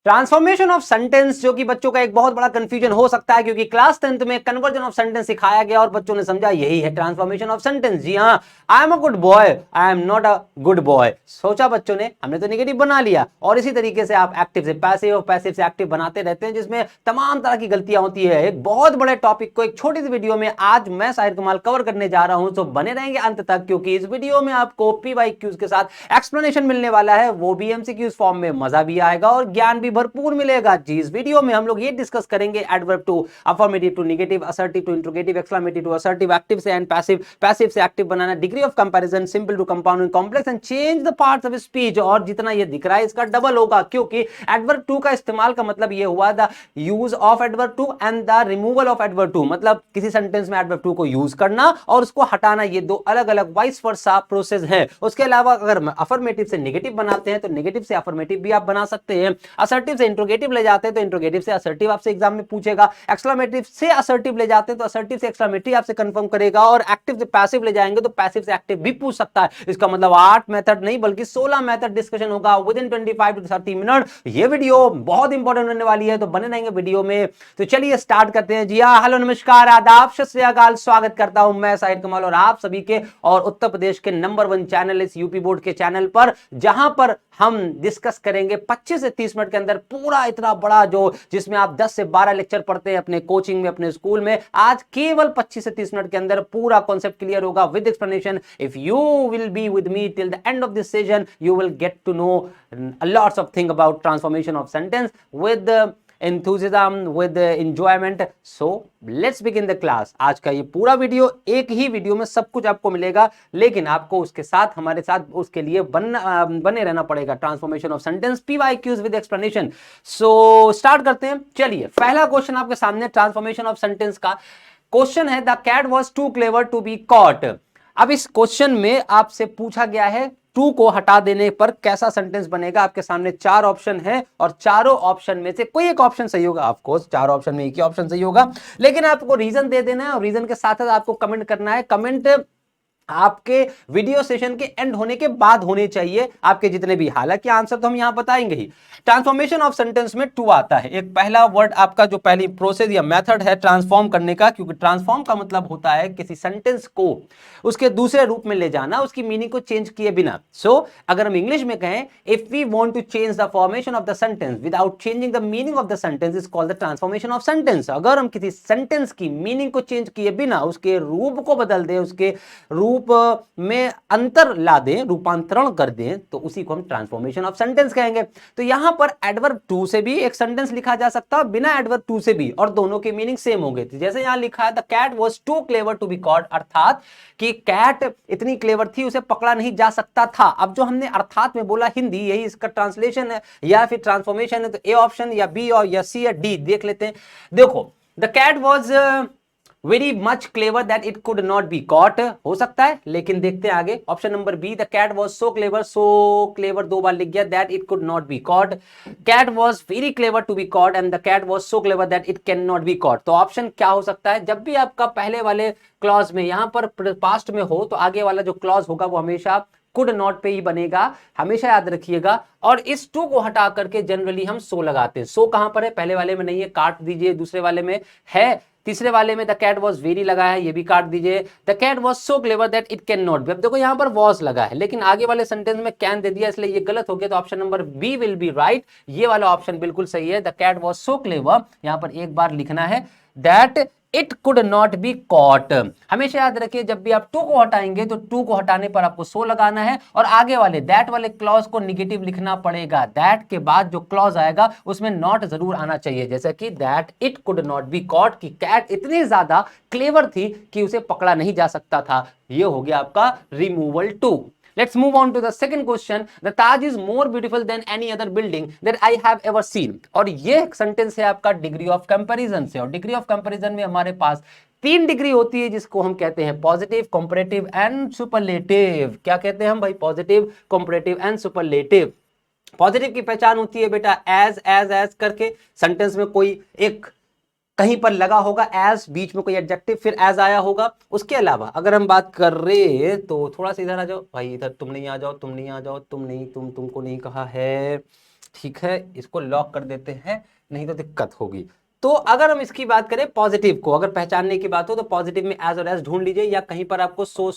Transformation of sentence, जो कि बच्चों का एक बहुत बड़ा कंफ्यूजन हो सकता है, क्योंकि क्लास 10th में कन्वर्जन ऑफ सेंटेंस सिखाया गया और बच्चों ने समझा यही है ट्रांसफॉर्मेशन ऑफ सेंटेंस। जी हाँ, I am a good boy, I am not a good boy, सोचा बच्चों ने, हमने तो नेगेटिव बना लिया। और इसी तरीके से आप एक्टिव से पैसिव और पैसिव से एक्टिव बनाते रहते हैं, जिसमें तमाम तरह की गलतियां होती है। एक बहुत बड़े टॉपिक को एक छोटी सी वीडियो में आज मैं साहिर कमाल कवर करने जा रहा हूं, तो बने रहेंगे अंत तक, क्योंकि इस वीडियो में आपको पीवाईक्यूज के साथ एक्सप्लेनेशन मिलने वाला है, वो भी एमसीक्यूज फॉर्म में, मजा भी आएगा और ज्ञान भी भरपूर मिलेगा। जी, इस वीडियो में हम लोग ये डिस्कस करेंगे adverb too affirmative to negative, assertive to interrogative, exclamative to assertive, active से एंड पैसिव, पैसिव से एक्टिव बनाना, degree of comparison, simple to compound, complex and change the parts of speech. और जितना ये दिख रहा है इसका डबल होगा, क्योंकि एडवर्ब टू का इस्तेमाल का मतलब ये हुआ the use of adverb too and the removal of adverb too, मतलब किसी सेंटेंस में एडवर्ब टू को यूज करना और उसको हटाना, ये दो अलग अलग वाइस वर्सा प्रोसेस है। उसके अलावा अगर अफर्मेटिव से नेगेटिव बनाते हैं तो नेगेटिव से अफर्मेटिव भी आप बना सकते हैं, असर्टिव से इंट्रोगेटिव ले जाते हैं तो इंट्रोगेटिव से असर्टिव आपसे एग्जाम में पूछेगा, एक्सक्लेमेटिव से असर्टिव ले जाते हैं तो असर्टिव से एक्सक्लेमेटिव आपसे कंफर्म करेगा, और एक्टिव से पैसिव ले जाएंगे तो पैसिव से एक्टिव भी पूछ सकता है। इसका मतलब 8 मेथड नहीं बल्कि 16 मेथड डिस्कशन होगा विद इन 25 टू 30 मिनट। ये वीडियो बहुत इंपॉर्टेंट होने वाली है, तो बने रहेंगे वीडियो में। तो चलिए स्टार्ट करते हैं। जी हाँ, हेलो नमस्कार आदाब सत श्री अकाल, स्वागत करता हूं मैं साहिर कमाल और आप सभी के, और उत्तर प्रदेश के नंबर 1 चैनल इस यूपी बोर्ड के चैनल पर, जहां पर हम डिस्कस करेंगे 25 से 30 मिनट के अंदर पूरा इतना बड़ा, जो जिसमें आप 10 से 12 लेक्चर पढ़ते हैं अपने कोचिंग में, अपने स्कूल में, आज केवल 25 से 30 मिनट के अंदर पूरा कॉन्सेप्ट क्लियर होगा with explanation. If you will be with me till the end of this session, you will get to know lots of thing about transformation of sentence with enthusiasm, with enjoyment. So let's begin the class. आज का ये पूरा video, एक ही video में सब कुछ आपको मिलेगा, लेकिन आपको उसके साथ, हमारे साथ उसके लिए बने रहना पड़ेगा। Transformation of sentence, PYQs with explanation. So start करते हैं। चलिए, पहला क्वेश्चन आपके सामने ट्रांसफॉर्मेशन ऑफ सेंटेंस का क्वेश्चन है, the cat was too clever to be caught. अब इस क्वेश्चन में आपसे पूछा गया है टू को हटा देने पर कैसा सेंटेंस बनेगा। आपके सामने 4 ऑप्शन है और चारों ऑप्शन में से कोई एक ऑप्शन सही होगा। ऑफ कोर्स 4 ऑप्शन में एक ही ऑप्शन सही होगा, लेकिन आपको रीजन दे देना है और रीजन के साथ साथ आपको कमेंट करना है। कमेंट आपके वीडियो सेशन के एंड होने के बाद होने चाहिए, आपके जितने भी, हालांकि आंसर तो हम यहां बताएंगे ही। ट्रांसफॉर्मेशन ऑफ सेंटेंस में टू आता है। एक पहला वर्ड आपका जो पहली प्रोसेस या मेथड है ट्रांसफॉर्म करने का, क्योंकि ट्रांसफॉर्म का मतलब होता है किसी सेंटेंस को उसके दूसरे रूप में ले जाना, उसकी मीनिंग को चेंज किए बिना। सो अगर हम इंग्लिश में कहें, if we want to change the formation of the sentence without changing the meaning of the sentence is called the transformation of sentence. अगर हम किसी सेंटेंस की मीनिंग को चेंज किए बिना, उसके रूप को बदल दें, उसके रूप में अंतर ला दें, रूपांतरण कर दें, तो उसी को हम ट्रांसफॉर्मेशन ऑफ सेंटेंस कहेंगे। तो यहां पर एडवर्ब टू से भी एक सेंटेंस लिखा जा सकता है, बिना एडवर्ब टू से भी, और दोनों के मीनिंग सेम होंगे। तो जैसे यहां लिखा है the cat was too clever to be caught, अर्थात कि कैट इतनी क्लेवर थी उसे पकड़ा नहीं जा सकता था। अब जो हमने अर्थात में बोला हिंदी, यही इसका ट्रांसलेशन है या फिर ट्रांसफॉर्मेशन है। तो ए ऑप्शन या बी और या सी या डी देख लेते हैं। देखो, the cat was very much clever that it could not be caught, हो सकता है, लेकिन देखते हैं आगे। Option number B, the cat was so clever 2 बार लिख गया, that it could not be caught. Cat was very clever to be caught and the cat was so clever that it can not be caught. तो option क्या हो सकता है? जब भी आपका पहले वाले क्लॉज में, यहां पर पास्ट में हो, तो आगे वाला जो क्लॉज होगा वो हमेशा कुड नॉट पे ही बनेगा, हमेशा याद रखिएगा। और इस टू को हटा करके जनरली हम सो लगाते हैं। सो कहां पर है? पहले वाले में नहीं है, काट दीजिए। दूसरे वाले में है, तीसरे वाले में द कैट वॉज वेरी लगा है, ये भी काट दीजिए। The cat was so clever that it can not be, अब देखो यहां पर वॉज लगा है, लेकिन आगे वाले सेंटेंस में कैन दे दिया, इसलिए ये गलत हो गया। तो option number B will be right, ये वाला ऑप्शन बिल्कुल सही है। The cat was so clever, यहां पर एक बार लिखना है that it could not be caught. हमेशा याद रखिए, जब भी आप टू को हटाएंगे तो टू को हटाने पर आपको सो लगाना है, और आगे वाले दैट वाले क्लॉज को निगेटिव लिखना पड़ेगा। दैट के बाद जो क्लॉज आएगा उसमें नॉट जरूर आना चाहिए, जैसे कि that it could not be caught, की कैट इतनी ज्यादा क्लेवर थी कि उसे पकड़ा नहीं जा सकता था। ये हो गया आपका removal too. Let's move on to the second question. The Taj is more beautiful than any other building that I have ever seen. और ये सेंटेंस है आपका डिग्री ऑफ कंपैरिजन से, और डिग्री ऑफ कंपैरिजन में हमारे पास 3 डिग्री होती है, जिसको हम कहते हैं पॉजिटिव, कंपैरेटिव एंड सुपरलेटिव। क्या कहते हैं हम भाई? Positive, comparative and superlative. Positive की पहचान होती है बेटा एज करके, सेंटेंस में कोई एक कहीं पर लगा होगा एज, बीच में कोई एडजेक्टिव, फिर एज आया होगा। उसके अलावा अगर हम बात कर रहे, तो थोड़ा सा इधर आ जाओ भाई, इधर तुम नहीं आ जाओ, तुम नहीं आ जाओ, तुम नहीं, तुमको नहीं कहा है, ठीक है, इसको लॉक कर देते हैं, नहीं तो दिक्कत होगी। तो अगर हम इसकी बात करें पॉजिटिव को, अगर पहचानने की बात हो तो पॉजिटिव में एज और एज ढूंढ लीजिए, या कहीं पर आपको सो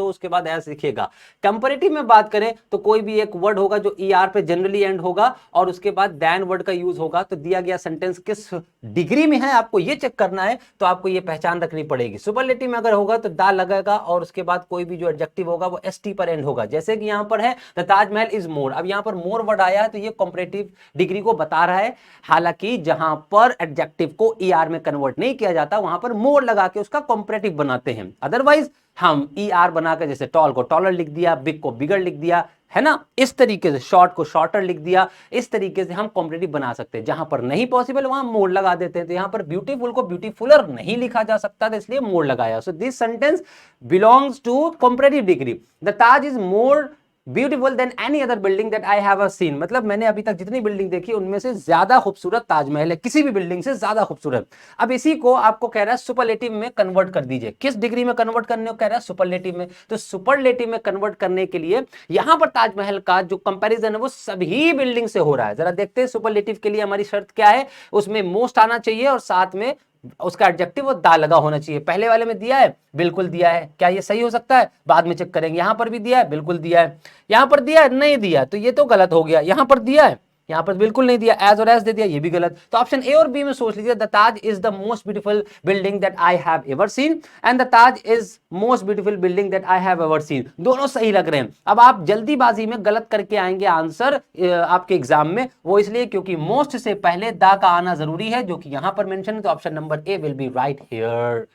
उसके बाद एज दिखेगा। कंपैरेटिव में बात करें तो कोई भी एक वर्ड होगा जो ईआर पे जनरली एंड होगा और उसके बाद दैन वर्ड का यूज होगा, तो दिया गया सेंटेंस किस डिग्री में है आपको ये चेक करना है, तो आपको ये पहचान रखनी पड़ेगी। सुपरलेटिव में अगर होगा तो दा लगेगा और उसके बाद कोई भी जो एडजेक्टिव होगा वो एसटी पर एंड होगा, जैसे कि यहां पर है द ताजमहल इज मोर। अब यहां पर मोर वर्ड आया है तो ये कंपैरेटिव डिग्री को बता रहा है, हालांकि जहां पर एडजेक्टिव को ईआर में कन्वर्ट नहीं किया जाता वहां पर मोर लगा के उसका कंपैरेटिव बनाते हैं। अदरवाइज हम ईआर बनाकर जैसे टॉल को टॉलर लिख दिया, बिग को बिगर लिख दिया, है ना, इस तरीके से शॉर्ट को शॉर्टर लिख दिया, इस तरीके से हम कॉम्पिटेटिव बना सकते हैं। जहां पर नहीं पॉसिबल वहां मोर लगा देते हैं, तो यहां पर ब्यूटीफुल को ब्यूटीफुलर नहीं लिखा जा सकता था, इसलिए मोर लगाया। So this sentence belongs to competitive degree. The Taj is more beautiful than any other building that I have seen, मतलब मैंने अभी तक जितनी बिल्डिंग देखी उनमें से ज्यादा खूबसूरत ताजमहल है, किसी भी बिल्डिंग से ज्यादा खूबसूरत। अब इसी को आपको कह रहा है सुपरलेटिव में कन्वर्ट कर दीजिए। किस डिग्री में कन्वर्ट करने को कह रहा है? सुपरलेटिव में। तो सुपरलेटिव में कन्वर्ट करने के लिए यहां पर ताजमहल का जो कंपैरिजन है वो सभी बिल्डिंग से हो रहा है। जरा देखते हैं सुपरलेटिव के लिए हमारी शर्त क्या है। उसमें मोस्ट आना चाहिए और साथ में उसका एडजेक्टिव वो दा लगा होना चाहिए। पहले वाले में दिया है, बिल्कुल दिया है, क्या ये सही हो सकता है? बाद में चेक करेंगे। यहां पर भी दिया है, बिल्कुल दिया है। यहां पर दिया है, नहीं दिया, तो ये तो गलत हो गया। यहां पर दिया है, यहां पर बिल्कुल नहीं दिया, एज और एज दे दिया, ये भी गलत। तो ऑप्शन ए और बी में सोच लीजिए, the Taj is the most beautiful building that I have ever seen and the Taj is most beautiful building that I have ever seen. दोनों सही लग रहे हैं। अब आप जल्दीबाजी में गलत करके आएंगे आंसर आपके एग्जाम में, वो इसलिए क्योंकि मोस्ट से पहले दा का आना जरूरी है, जो कि यहां पर मेंशन है। तो option number A will be right here.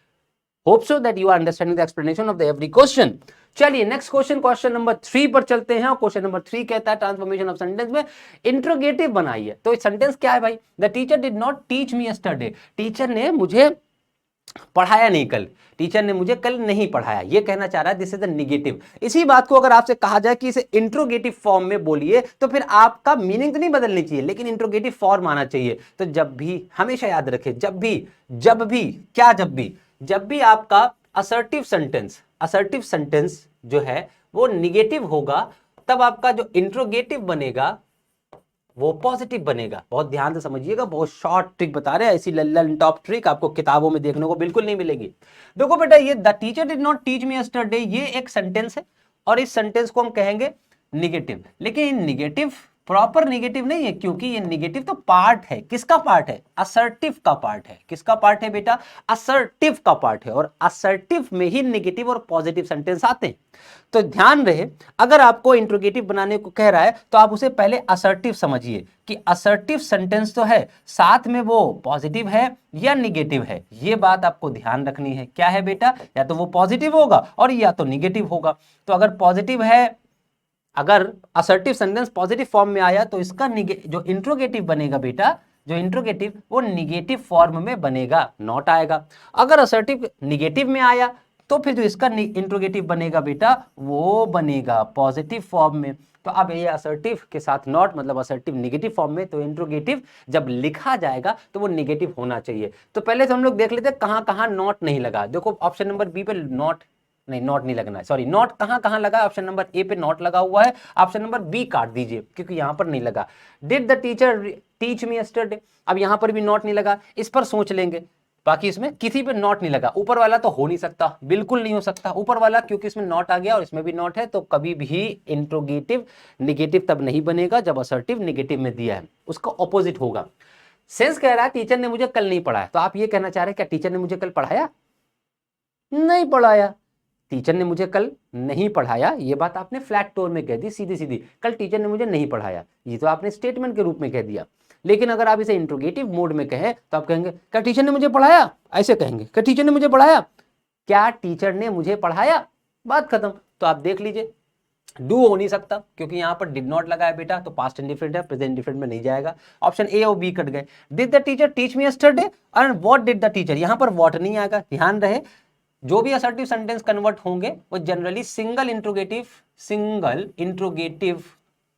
Hope so that you are understanding the explanation of the every question. चलिए नेक्स्ट क्वेश्चन, क्वेश्चन नंबर 3 पर चलते हैं। और क्वेश्चन नंबर 3 कहता है ट्रांसफॉर्मेशन ऑफ सेंटेंस में इंट्रोगेटिव बनाइए। तो सेंटेंस क्या है भाई? The teacher did not teach me yesterday, teacher ने मुझे पढ़ाया नहीं कल, टीचर ने मुझे कल नहीं पढ़ाया, ये कहना चाह रहा है। This is the negative. इसी बात को अगर आपसे कहा जाए कि इसे इंट्रोगेटिव फॉर्म में बोलिए, तो फिर आपका मीनिंग तो नहीं बदलनी चाहिए, लेकिन इंट्रोगेटिव फॉर्म आना चाहिए। तो जब भी, हमेशा याद रखें, जब भी क्या, जब भी आपका असर्टिव सेंटेंस जो है वो निगेटिव होगा, तब आपका जो इंट्रोगेटिव बनेगा वो पॉजिटिव बनेगा। बहुत ध्यान से समझिएगा, बहुत शॉर्ट ट्रिक बता रहे हैं, ऐसी लल्लन टॉप ट्रिक आपको किताबों में देखने को बिल्कुल नहीं मिलेगी। देखो बेटा, ये the teacher did not teach me yesterday, ये एक सेंटेंस है और इस सेंटेंस को हम कहेंगे निगेटिव। लेकिन निगेटिव प्रॉपर निगेटिव नहीं है, क्योंकि ये निगेटिव तो पार्ट है। किसका पार्ट है? असर्टिव का पार्ट है। किसका पार्ट है बेटा? असर्टिव का पार्ट है। और असर्टिव में ही निगेटिव और पॉजिटिव सेंटेंस आते हैं। तो ध्यान रहे, अगर आपको इंट्रोगेटिव बनाने को कह रहा है तो आप उसे पहले असर्टिव समझिए कि असर्टिव सेंटेंस तो है, साथ में वो पॉजिटिव है या निगेटिव है। ये बात आपको ध्यान रखनी है। क्या है बेटा? या तो वो पॉजिटिव होगा और या तो निगेटिव होगा। तो अगर पॉजिटिव है, अगर असर्टिव सेंटेंस पॉजिटिव फॉर्म में आया तो इसका जो इंट्रोगेटिव बनेगा बेटा, जो इंट्रोगेटिव वो निगेटिव फॉर्म में बनेगा, नॉट आएगा। अगर असर्टिव निगेटिव में आया तो फिर जो इसका इंट्रोगेटिव बनेगा बेटा वो बनेगा पॉजिटिव फॉर्म में। तो अब ये असर्टिव के साथ नॉट, मतलब असर्टिव निगेटिव फॉर्म में, तो इंट्रोगेटिव जब लिखा जाएगा तो वो निगेटिव होना चाहिए। तो पहले तो हम लोग देख लेते हैं कहां कहां नॉट नहीं लगा। देखो ऑप्शन नंबर बी पे नॉट नहीं लगना है, सॉरी, नॉट कहां कहां लगा? ऑप्शन नंबर ए पे नॉट लगा हुआ है, ऑप्शन नंबर बी काट दीजिए क्योंकि यहां पर नहीं लगा। Did the teacher teach me yesterday, अब यहां पर भी नॉट नहीं लगा, इस पर सोच लेंगे। बाकी इसमें किसी पे नॉट नहीं लगा। ऊपर वाला तो हो नहीं सकता, बिल्कुल नहीं हो सकता ऊपर वाला, क्योंकि इसमें नॉट आ गया और इसमें भी नॉट है। तो कभी भी इंट्रोगेटिव निगेटिव तब नहीं बनेगा जब असर्टिव निगेटिव में दिया है, उसका ऑपोजिट होगा। सेंस कह रहा है टीचर ने मुझे कल नहीं पढ़ाया, तो आप ये कहना चाह रहे हैं क्या टीचर ने मुझे कल पढ़ाया? नहीं पढ़ाया। टीचर ने मुझे कल नहीं पढ़ाया, ये बात आपने फ्लैट टोन में कह दी, सीधी सीधी, कल टीचर ने मुझे नहीं पढ़ाया, ये तो आपने स्टेटमेंट के रूप में कह दिया। लेकिन अगर आप इसे इंट्रोगेटिव मोड में कहें तो आप कहेंगे क्या टीचर ने मुझे पढ़ाया? ऐसे कहेंगे, क्या टीचर ने मुझे पढ़ाया? क्या टीचर ने मुझे पढ़ाया? बात खत्म। तो आप देख लीजिए, डू हो नहीं सकता क्योंकि यहां पर डिड नॉट लगा है बेटा, तो पास्ट इंडिफरेंट है, प्रेजेंट इंडिफरेंट में नहीं जाएगा। ऑप्शन ए और बी कट गए। Did the teacher teach me yesterday and what did the teacher, यहां पर व्हाट नहीं आएगा। ध्यान रहे, जो भी असर्टिव सेंटेंस कन्वर्ट होंगे वो जनरली सिंगल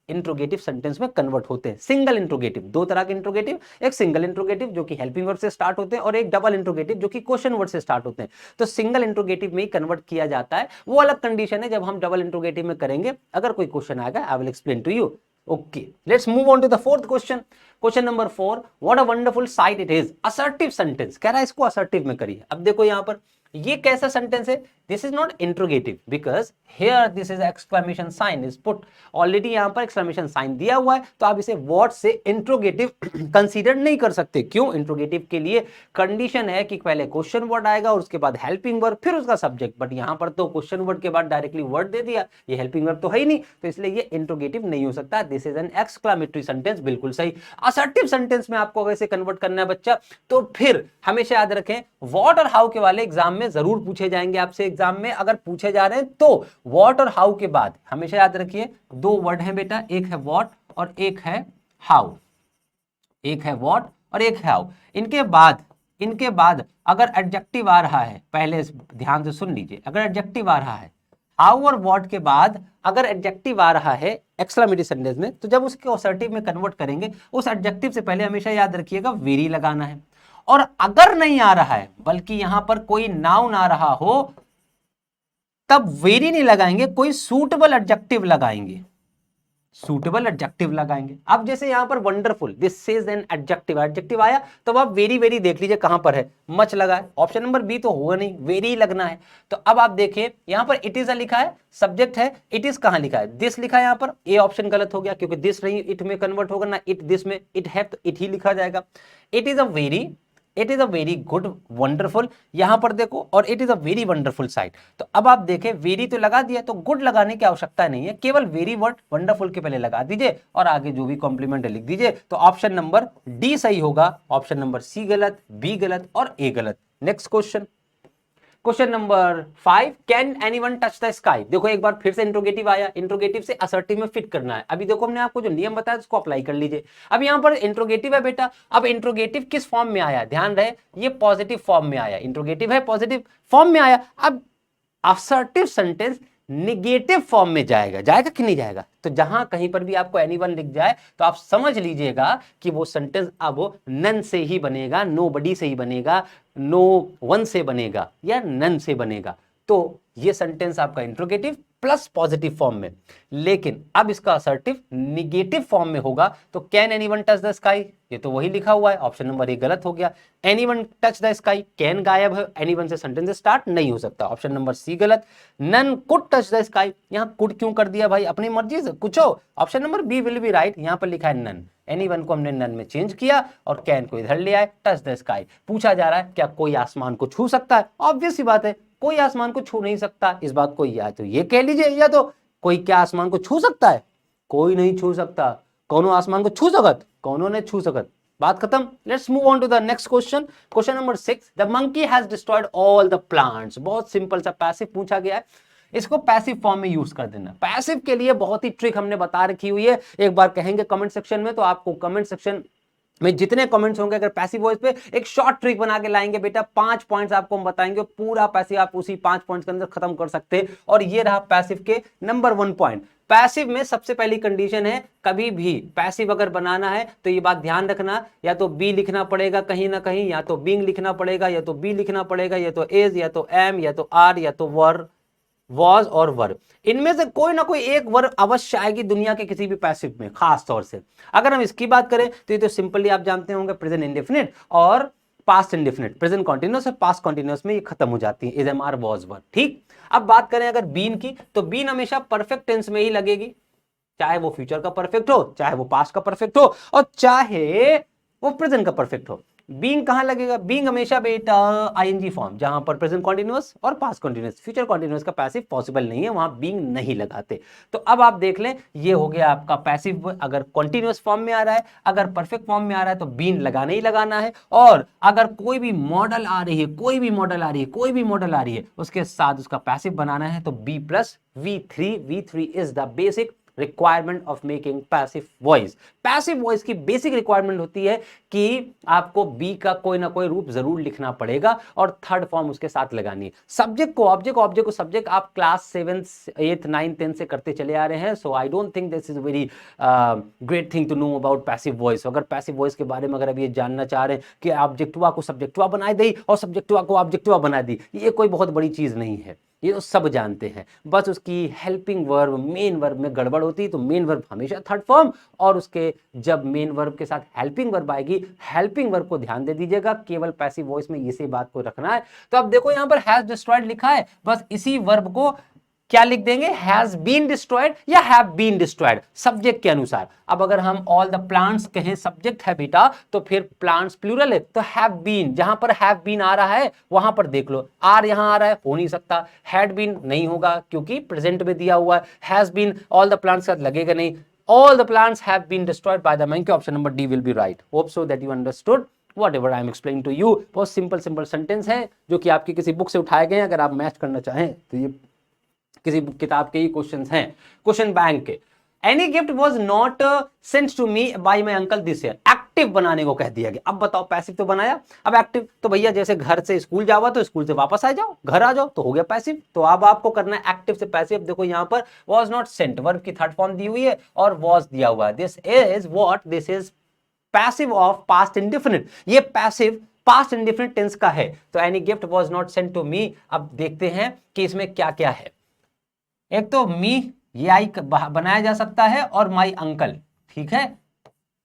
इंट्रोगेटिव सेंटेंस में कन्वर्ट होते हैं। सिंगल इंट्रोगेटिव, दो तरह के इंट्रोगेटिव, एक सिंगल इंट्रोगेटिव जो कि हेल्पिंग वर्ब से स्टार्ट होते हैं और एक डबल इंट्रोगेटिव जो कि क्वेश्चन वर्ड से स्टार्ट होते हैं। तो सिंगल इंट्रोगेटिव में ही कन्वर्ट किया जाता है। वो अलग कंडीशन है जब हम डबल इंट्रोगेटिव में करेंगे। अगर कोई क्वेश्चन आएगा I will explain to you, Okay, let's move on to the fourth question. Question number 4. What a wonderful sight it is. Assertive sentence. कह रहा है इसको assertive में करिए. अब देखो यहां पर ये कैसा सेंटेंस है? This is not interrogative because here this is exclamation sign is put. Already यहां पर एक्सक्लेमेशन साइन दिया हुआ है, तो आप इसे व्हाट से इंट्रोगेटिव कंसीडर नहीं कर सकते. क्यों? इंट्रोगेटिव के लिए कंडीशन है कि पहले क्वेश्चन वर्ड आएगा और उसके बाद हेल्पिंग वर्ब, फिर उसका सब्जेक्ट. बट यहां पर तो क्वेश्चन वर्ड के बाद डायरेक्टली वर्ड दे दिया, ये हेल्पिंग वर्ब तो है ही नहीं, तो इसलिए ये इंट्रोगेटिव नहीं हो सकता. This is an exclamatory sentence. बिल्कुल सही. असर्टिव सेंटेंस में आपको अगर इसे कन्वर्ट करना है बच्चा, तो फिर हमेशा याद रखें व्हाट और हाउ के वाले एग्जाम में जरूर पूछे जाएंगे आपसे. एग्जाम में अगर पूछे जा रहे हैं तो व्हाट और हाउ के बाद हमेशा याद रखिए दो वर्ड हैं बेटा, एक है व्हाट और एक है हाउ. एक है व्हाट और एक है हाउ. इनके बाद अगर एडजेक्टिव आ रहा है, पहले ध्यान से सुन लीजिए, अगर एडजेक्टिव आ रहा है हाउ और व्हाट के बाद अगर एडजेक्टिव आ रहा है एक्सक्लेमेटरी सेंटेंस में, तो जब उसके असर्टिव में कन्वर्ट करेंगे उस एडजेक्टिव से पहले हमेशा याद रखिएगा वेरी लगाना है. और अगर नहीं आ रहा है बल्कि यहां पर कोई नाउन आ रहा हो, तब वेरी नहीं लगाएंगे, कोई सूटेबल एडजेक्टिव लगाएंगे. सूटेबल एडजेक्टिव लगाएंगे. अब जैसे यहां पर wonderful, this is an adjective, adjective आया तो आप वेरी वेरी देख लीजिए कहां पर है, मच लगा है. ऑप्शन नंबर बी तो होगा नहीं, वेरी लगना है. तो अब आप देखिए यहां पर इट इज लिखा है, सब्जेक्ट है, इट इज कहां लिखा है, दिस लिखा है. यहां पर ए ऑप्शन गलत हो गया क्योंकि दिस नहीं इट में कन्वर्ट होगा ना, इट दिस में इट है तो इट ही लिखा जाएगा. It is a very good wonderful, यहां पर देखो, और it is a very wonderful site. तो अब आप देखें वेरी तो लगा दिया, तो गुड लगाने की आवश्यकता नहीं है, केवल वेरी वर्ड वंडरफुल के पहले लगा दीजिए और आगे जो भी कॉम्प्लीमेंट लिख दीजिए. तो ऑप्शन नंबर डी सही होगा, ऑप्शन नंबर सी गलत, बी गलत और ए गलत. Next question. Question number 5. Can anyone touch the sky. देखो एक बार फिर से इंट्रोगेटिव आया, इंट्रोगेटिव से असर्टिव में फिट करना है. अभी देखो हमने आपको जो नियम बताया उसको अप्लाई कर लीजिए. अब यहां पर इंट्रोगेटिव है बेटा, अब इंट्रोगेटिव किस फॉर्म में आया, ध्यान रहे ये पॉजिटिव फॉर्म में आया. इंट्रोगेटिव है, पॉजिटिव फॉर्म में आया. अब असर्टिव सेंटेंस निगेटिव फॉर्म में जाएगा कि नहीं जाएगा. तो जहां कहीं पर भी आपको एनीवन लिख जाए तो आप समझ लीजिएगा कि वो सेंटेंस अब नन से ही बनेगा, नोबडी से ही बनेगा, नो वन से बनेगा या नन से बनेगा. तो ये सेंटेंस आपका इंट्रोगेटिव प्लस पॉजिटिव फॉर्म में. लेकिन अब इसका असर्टिव निगेटिव फॉर्म में होगा. तो can anyone touch the sky, ये तो वही लिखा हुआ है, ऑप्शन नंबर ए गलत हो गया. Anyone touch the sky, can गायब है, एनीवन से सेंटेंस स्टार्ट नहीं हो सकता, ऑप्शन नंबर सी गलत. None could touch the sky, यहां कुड क्यों कर दिया भाई, अपनी मर्जी से कुछ हो, option number B will be right. यहां पर लिखा है नन, एनीवन को हमने नन में चेंज किया और कैन को इधर ले आए. टच द स्काई पूछा जा रहा है क्या कोई आसमान को छू सकता है, ऑब्वियस सी बात है कोई आसमान को छू नहीं सकता. इस बात को या तो ये कह लीजिए या तो कोई क्या आसमान को छू सकता है, कोई नहीं छू सकता. कौनो आसमान को छू सकत, कौनो ने छू सकत, बात खत्म. Let's move on to the next question. Question number 6. The monkey has destroyed all the plants. बहुत सिंपल सा पैसिव पूछा गया है, इसको पैसिव फॉर्म में यूज कर देना. पैसिव के लिए बहुत ही ट्रिक हमने बता रखी हुई है, एक बार कहेंगे कमेंट सेक्शन में तो आपको कमेंट सेक्शन में जितने कमेंट्स होंगे अगर पैसिव वॉइस पे एक शॉर्ट ट्रिक बना के लाएंगे बेटा. 5 पॉइंट्स आपको हम बताएंगे, पूरा पैसिव आप उसी 5 पॉइंट्स के अंदर खत्म कर सकते हैं. और ये रहा पैसिव के नंबर 1 पॉइंट. पैसिव में सबसे पहली कंडीशन है, कभी भी पैसिव अगर बनाना है तो ये बात ध्यान रखना, या तो बी लिखना पड़ेगा कहीं ना कहीं, या तो बीइंग लिखना पड़ेगा, या तो बी लिखना पड़ेगा, या तो इज, या तो एम, या तो आर, या तो वर, वॉज और वर्ब. इनमें से कोई ना कोई एक वर्ब अवश्य आएगी दुनिया के किसी भी पैसिव में. खास तौर से अगर हम इसकी बात करें तो ये तो सिंपली आप जानते होंगे प्रेजेंट इंडेफिनिट और पास्ट इंडेफिनिट. प्रेजेंट कॉन्टिन्यूअस और पास्ट कॉन्टिन्यूअस में ये खत्म हो जाती है, इज, एम, आर, वॉज, वर. ठीक. अब बात करें अगर बीन की, तो बीन हमेशा परफेक्ट टेंस में ही लगेगी, चाहे वो फ्यूचर का परफेक्ट हो, चाहे वो पास्ट का परफेक्ट हो, और चाहे वो प्रेजेंट का परफेक्ट हो. बीइंग कहां लगेगा, बीइंग हमेशा बेटा आईएनजी फॉर्म, जहां पर प्रेजेंट कॉन्टिन्यूअस और पास्ट कॉन्टिन्यूअस, फ्यूचर कॉन्टिन्यूअस का पैसिव पॉसिबल नहीं है, वहां बीइंग नहीं लगाते. तो अब आप देख लें ये हो गया आपका पैसिव. अगर कॉन्टिन्यूअस फॉर्म में आ रहा है, अगर परफेक्ट फॉर्म में आ रहा है तो बीन लगाना ही लगाना है. और अगर कोई भी मॉडल आ रही है, कोई भी मॉडल आ रही है उसके साथ उसका पैसिव बनाना है तो B plus V3 is the basic requirement of making passive voice. Passive voice की बेसिक रिक्वायरमेंट होती है कि आपको बी का कोई ना कोई रूप जरूर लिखना पड़ेगा और थर्ड फॉर्म उसके साथ लगानी है. सब्जेक्ट को ऑब्जेक्ट, ऑब्जेक्ट को सब्जेक्ट आप क्लास 7, 8, 9, 10 से करते चले आ रहे हैं. So I don't think this is very great thing to know about passive voice. अगर पैसिव वॉइस के बारे में अगर अभी ये जानना चाह रहे हैं कि ऑब्जेक्टिवा को सब्जेक्टिवा बना दी और सब्जेक्टिवा को ऑब्जेक्टिवा बना दी, ये कोई बहुत बड़ी चीज नहीं है. ये तो सब जानते हैं, बस उसकी हेल्पिंग वर्ब मेन वर्ब में गड़बड़ होती है। तो मेन वर्ब हमेशा थर्ड फॉर्म, और उसके जब मेन वर्ब के साथ हेल्पिंग वर्ब आएगी, हेल्पिंग वर्ब को ध्यान दे दीजिएगा, केवल पैसिव वॉइस में इसी बात को रखना है। तो अब देखो यहां पर हैज डिस्ट्रॉयड लिखा है, बस इसी वर्ब को क्या लिख देंगे, हैज बीन डिस्ट्रॉयड या हैव बीन डिस्ट्रॉयड सब्जेक्ट के अनुसार। अब अगर हम ऑल द प्लांट्स कहें, सब्जेक्ट है बेटा, तो फिर प्लांट्स प्लूरल है, तो हैव बीन, जहां पर हैव बीन आ रहा है वहां पर देख लो, आर यहां आ रहा है, हो नहीं सकता। हैड बीन नहीं होगा क्योंकि प्रेजेंट में दिया हुआ है। Has been all the plants का लगेगा नहीं। All the plants have been destroyed by the man, option number D will be right. Hope so that you understood whatever I am explaining to you। बहुत simple simple sentence है जो कि आपकी किसी book से उठाए गए हैं, अगर आप मैच करना चाहें तो ये किसी किताब के ही क्वेश्चंस हैं, क्वेश्चन बैंक के। Any gift was not sent to me by my uncle this year, active बनाने को कह दिया गया। अब बताओ, पैसिव तो बनाया, अब एक्टिव तो भैया जैसे घर से स्कूल जाओ तो स्कूल से वापस आ जाओ, घर आ जाओ, तो हो गया पैसिव। तो अब आपको करना है एक्टिव से पैसिव। देखो यहां पर वॉज नॉट सेंट, वर्ब की थर्ड फॉर्म दी हुई है और वॉज दिया हुआ है। This is what, this is passive of past indefinite, ये पैसिव पास्ट इंडेफिनिट टेंस का है। तो any gift was not sent to me. अब देखते हैं कि इसमें क्या क्या है। एक तो मी, ये आई बनाया जा सकता है, और माई अंकल, ठीक है।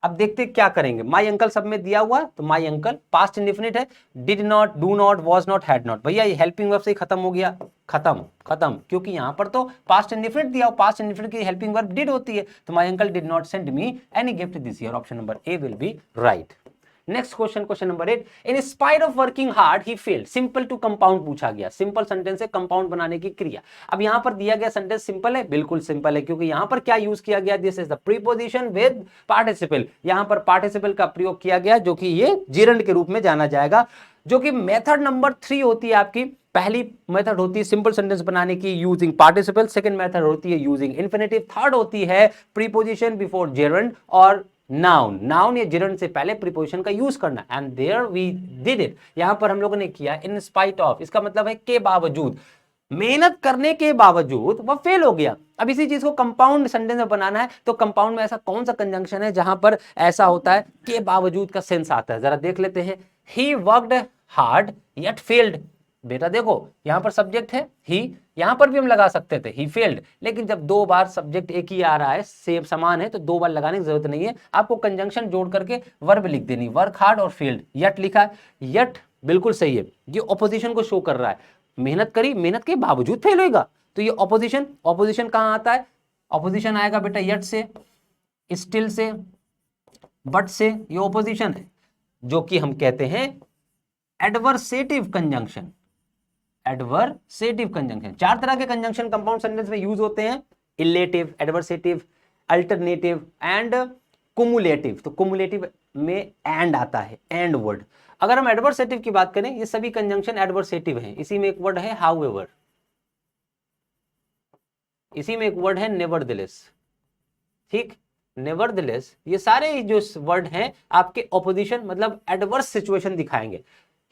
अब देखते क्या करेंगे, माई अंकल सब में दिया हुआ है, तो माई अंकल पास्ट इंडेफिनिट है। Did not, do not, was not, had not, भैया ये हेल्पिंग वर्ब से ही खत्म हो गया, खत्म खत्म, क्योंकि यहां पर तो पास्ट इंडेफिनिट दिया, पास्ट इंडेफिनिट की हेल्पिंग वर्ब डिड होती है। तो my uncle did not send me any gift this year, option number A will be right. Next question, question number 8, in spite of working hard he failed, simple to compound पूछा गया, simple sentence है compound बनाने की क्रिया। अब यहां पर दिया गया सेंटेंस सिंपल है, बिल्कुल सिंपल है, क्योंकि यहां पर क्या यूज किया गया, this is the preposition with participle, यहां पर पार्टिसिपल का प्रयोग किया गया, जो कि ये जिरंड के रूप में जाना जाएगा, जो कि मेथड नंबर 3 होती है आपकी। पहली मेथड होती है सिंपल सेंटेंस बनाने की यूजिंग पार्टिसिपल, सेकंड मेथड होती है यूजिंग इंफिनिटिव, थर्ड होती है प्रीपोजिशन बिफोर जेरंड और नाउन, नाउन या जिरंड से पहले प्रीपोजिशन का यूज करना। And there we did it, यहां पर हम लोगों ने किया इन स्पाइट ऑफ, इसका मतलब है के बावजूद, मेहनत करने के बावजूद वह फेल हो गया। अब इसी चीज को कंपाउंड सेंटेंस में बनाना है, तो कंपाउंड में ऐसा कौन सा कंजंक्शन है जहां पर ऐसा होता है के बावजूद का सेंस आता है, जरा देख लेते हैं। He worked hard yet failed, बेटा देखो यहां पर सब्जेक्ट है ही, यहां पर भी हम लगा सकते थे ही फेल्ड, लेकिन जब दो बार सब्जेक्ट एक ही आ रहा है, सेम समान है, तो दो बार लगाने की जरूरत नहीं है, आपको कंजंक्शन जोड़ करके वर्ब लिख देनी, वर्क हार्ड और फेल्ड, यट लिखा है, यट बिल्कुल सही है, ये ऑपोजिशन को शो कर रहा है, मेहनत करी, मेहनत के बावजूद फेल होगा, तो ये ऑपोजिशन, ऑपोजिशन कहां आता है, ऑपोजिशन आएगा बेटा यट से, स्टिल से, बट से, ये ऑपोजिशन है, जो कि हम कहते हैं एडवर्सेटिव कंजंक्शन, एडवर्सेटिव कंजंक्शन। चार तरह के कंजंक्शन कंपाउंड सेंटेंस में यूज होते हैं, illative, adversative, alternative and cumulative. तो कुमुलेटिव में एंड आता है, एंड वर्ड। अगर हम एडवर्सेटिव की बात करें, ये सभी कंजंक्शन एडवर्सेटिव हैं, इसी में एक वर्ड है हाउएवर, इसी में एक वर्ड है नेवरदलेस, ठीक, नेवरदलेस, ये सारे जो वर्ड हैं आपके ऑपोजिशन मतलब एडवर्स सिचुएशन दिखाएंगे।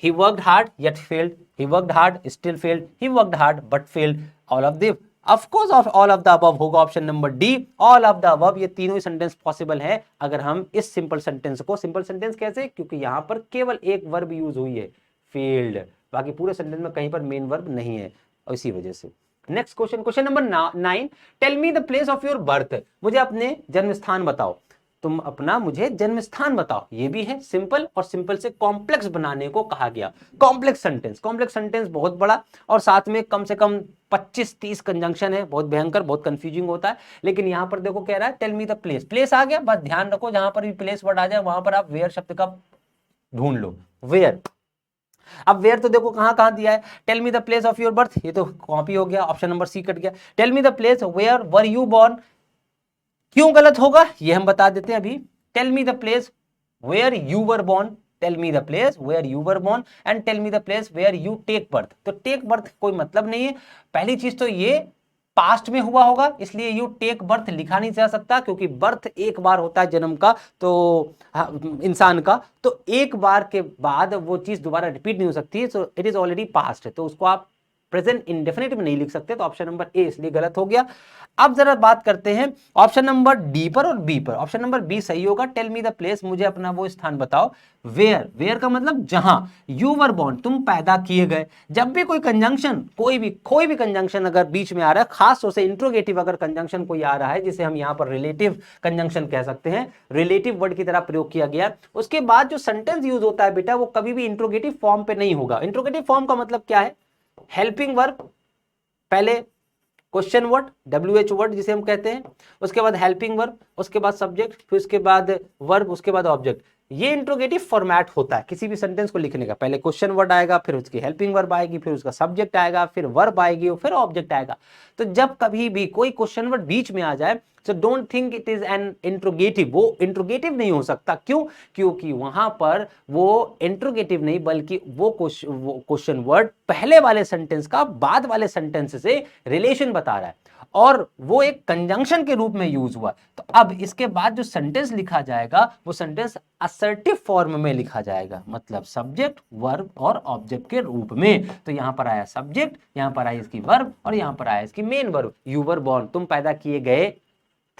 He worked hard yet failed. He worked hard, still failed. He worked hard but failed. All of the, of course, of all of the above होगा option number D, all of the above। ये तीनों ही sentence possible है अगर हम इस simple sentence को, simple sentence कैसे, क्योंकि यहां पर केवल एक वर्ब यूज हुई है failed, बाकी पूरे सेंटेंस में कहीं पर मेन वर्ब नहीं है, और इसी वजह से। Next question, question number 9, tell me the place of your birth, मुझे अपने जन्म स्थान बताओ, तुम अपना मुझे जन्म स्थान बताओ। ये भी है सिंपल, और सिंपल से कॉम्प्लेक्स बनाने को कहा गया, कॉम्प्लेक्स सेंटेंस, कॉम्प्लेक्स सेंटेंस बहुत बड़ा, और साथ में कम से कम 25-30 कंजंक्शन है, बहुत भयंकर, बहुत कंफ्यूजिंग होता है। लेकिन यहां पर देखो कह रहा है tell me the place, place आ गया, बस ध्यान रखो जहां पर भी प्लेस वर्ड आ जाए वहां पर आप वेयर शब्द का ढूंढ लो, वेयर। अब वेयर तो देखो कहां कहां दिया है, tell me the place of your birth, ये तो कॉपी हो गया, ऑप्शन नंबर सी कट गया। Tell me the place where were you born, क्यों गलत होगा ये हम बता देते हैं अभी। Tell me the place where you were born, tell me the place where you were born and tell me the place where you take birth. तो टेक बर्थ कोई मतलब नहीं है, पहली चीज तो ये पास्ट में हुआ होगा, इसलिए यू टेक बर्थ लिखा नहीं जा सकता, क्योंकि बर्थ एक बार होता है जन्म का, तो इंसान का, तो एक बार के बाद वो चीज दोबारा रिपीट नहीं हो सकती है, so it is already past है, तो उसको आप प्रेजेंट इंडेफिनिट में नहीं लिख सकते, तो ऑप्शन नंबर ए इसलिए गलत हो गया। अब जरा बात करते हैं ऑप्शन नंबर डी पर और बी पर। ऑप्शन नंबर बी सही होगा, टेल मी द प्लेस, मुझे अपना वो स्थान बताओ। वेयर, वेयर का मतलब जहां, यू वर बोर्न, तुम पैदा किए गए। जब भी कोई कंजंक्शन, कोई भी कंजंक्शन अगर बीच में आ रहा है, खास तौर से इंट्रोगेटिव अगर कंजंक्शन कोई आ रहा है, जिसे हम यहां पर रिलेटिव कंजंक्शन कह सकते हैं, रिलेटिव वर्ड की तरह प्रयोग किया गया, उसके बाद जो सेंटेंस यूज होता है बेटा, वो कभी भी इंट्रोगेटिव फॉर्म पे नहीं होगा। इंट्रोगेटिव फॉर्म का मतलब क्या है? हेल्पिंग वर्ब, पहले क्वेश्चन वर्ड, WH वर्ड जिसे हम कहते हैं, उसके बाद हेल्पिंग वर्ब, उसके बाद सब्जेक्ट, फिर उसके बाद वर्ब, उसके बाद ऑब्जेक्ट। ये इंट्रोगेटिव फॉर्मेट होता है किसी भी सेंटेंस को लिखने का। पहले क्वेश्चन वर्ड आएगा, फिर उसकी हेल्पिंग वर्ब आएगी, फिर उसका सब्जेक्ट आएगा, फिर वर्ब आएगी और फिर ऑब्जेक्ट आएगा। तो जब कभी भी कोई क्वेश्चन वर्ड बीच में आ जाए, so don't think it is an interrogative, वो इंट्रोगेटिव नहीं हो सकता। क्यों? क्योंकि वहां पर वो इंट्रोगेटिव नहीं, बल्कि वो क्वेश्चन वर्ड पहले वाले सेंटेंस का बाद वाले सेंटेंस से रिलेशन बता रहा है और वो एक कंजंक्शन के रूप में यूज हुआ। तो अब इसके बाद जो सेंटेंस लिखा जाएगा, वो सेंटेंस असर्टिव फॉर्म में लिखा जाएगा, मतलब सब्जेक्ट, वर्ब और ऑब्जेक्ट के रूप में। तो यहां पर आया सब्जेक्ट, यहां पर आई इसकी वर्ब और यहां पर आया इसकी main verb, you were born, तुम पैदा किए गए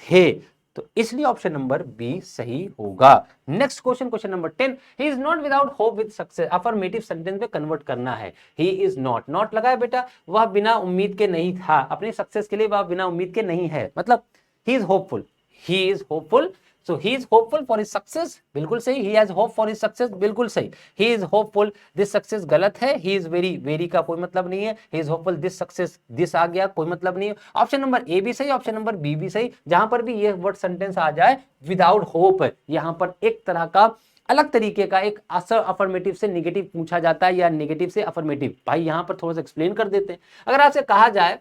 थे। तो इसलिए ऑप्शन नंबर बी सही होगा। Next question, question number 10, he is not without hope with success, affirmative sentence में कन्वर्ट करना है। ही इज नॉट, नॉट लगाया बेटा, वह बिना उम्मीद के नहीं था, अपनी सक्सेस के लिए वह बिना उम्मीद के नहीं है, मतलब ही is hopeful, he is hopeful, so he is hopeful for his success, बिल्कुल सही। He has hope for his success, बिल्कुल सही। ही इज होपफुल दिस सक्सेस, गलत है। ही इज वेरी, वेरी का कोई मतलब नहीं है। He is hopeful this success, this आ गया, कोई मतलब नहीं है। ऑप्शन नंबर ए भी सही, ऑप्शन नंबर बी भी सही। जहां पर भी ये वर्ड सेंटेंस आ जाए विदाउट होप, यहां पर एक तरह का अलग तरीके का एक असर अफर्मेटिव से निगेटिव पूछा जाता है या निगेटिव से अफर्मेटिव। भाई यहां पर थोड़ा सा एक्सप्लेन कर देते हैं। अगर आपसे कहा जाए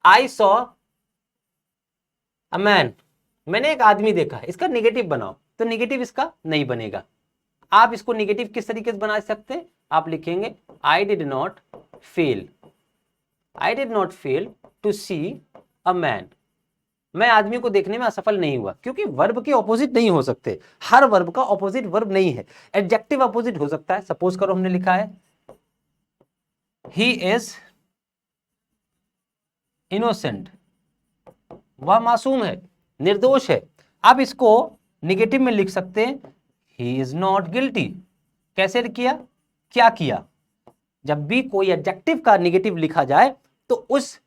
आई सॉ अ मैन, मैंने एक आदमी देखा, इसका निगेटिव बनाओ, तो निगेटिव इसका नहीं बनेगा। आप इसको निगेटिव किस तरीके से बना सकते हैं? आप लिखेंगे I did not fail, I did not fail to see a man, मैं आदमी को देखने में असफल नहीं हुआ। क्योंकि वर्ब के ऑपोजिट नहीं हो सकते, हर वर्ब का ऑपोजिट वर्ब नहीं है, एडजेक्टिव ऑपोजिट हो सकता है। सपोज करो हमने लिखा है ही इज इनोसेंट, वह मासूम है, निर्दोष है। आप इसको निगेटिव में लिख सकते हैं ही इज नॉट गिल्टी। कैसे किया? क्या किया? जब भी कोई एडजेक्टिव का निगेटिव लिखा जाए, तो उस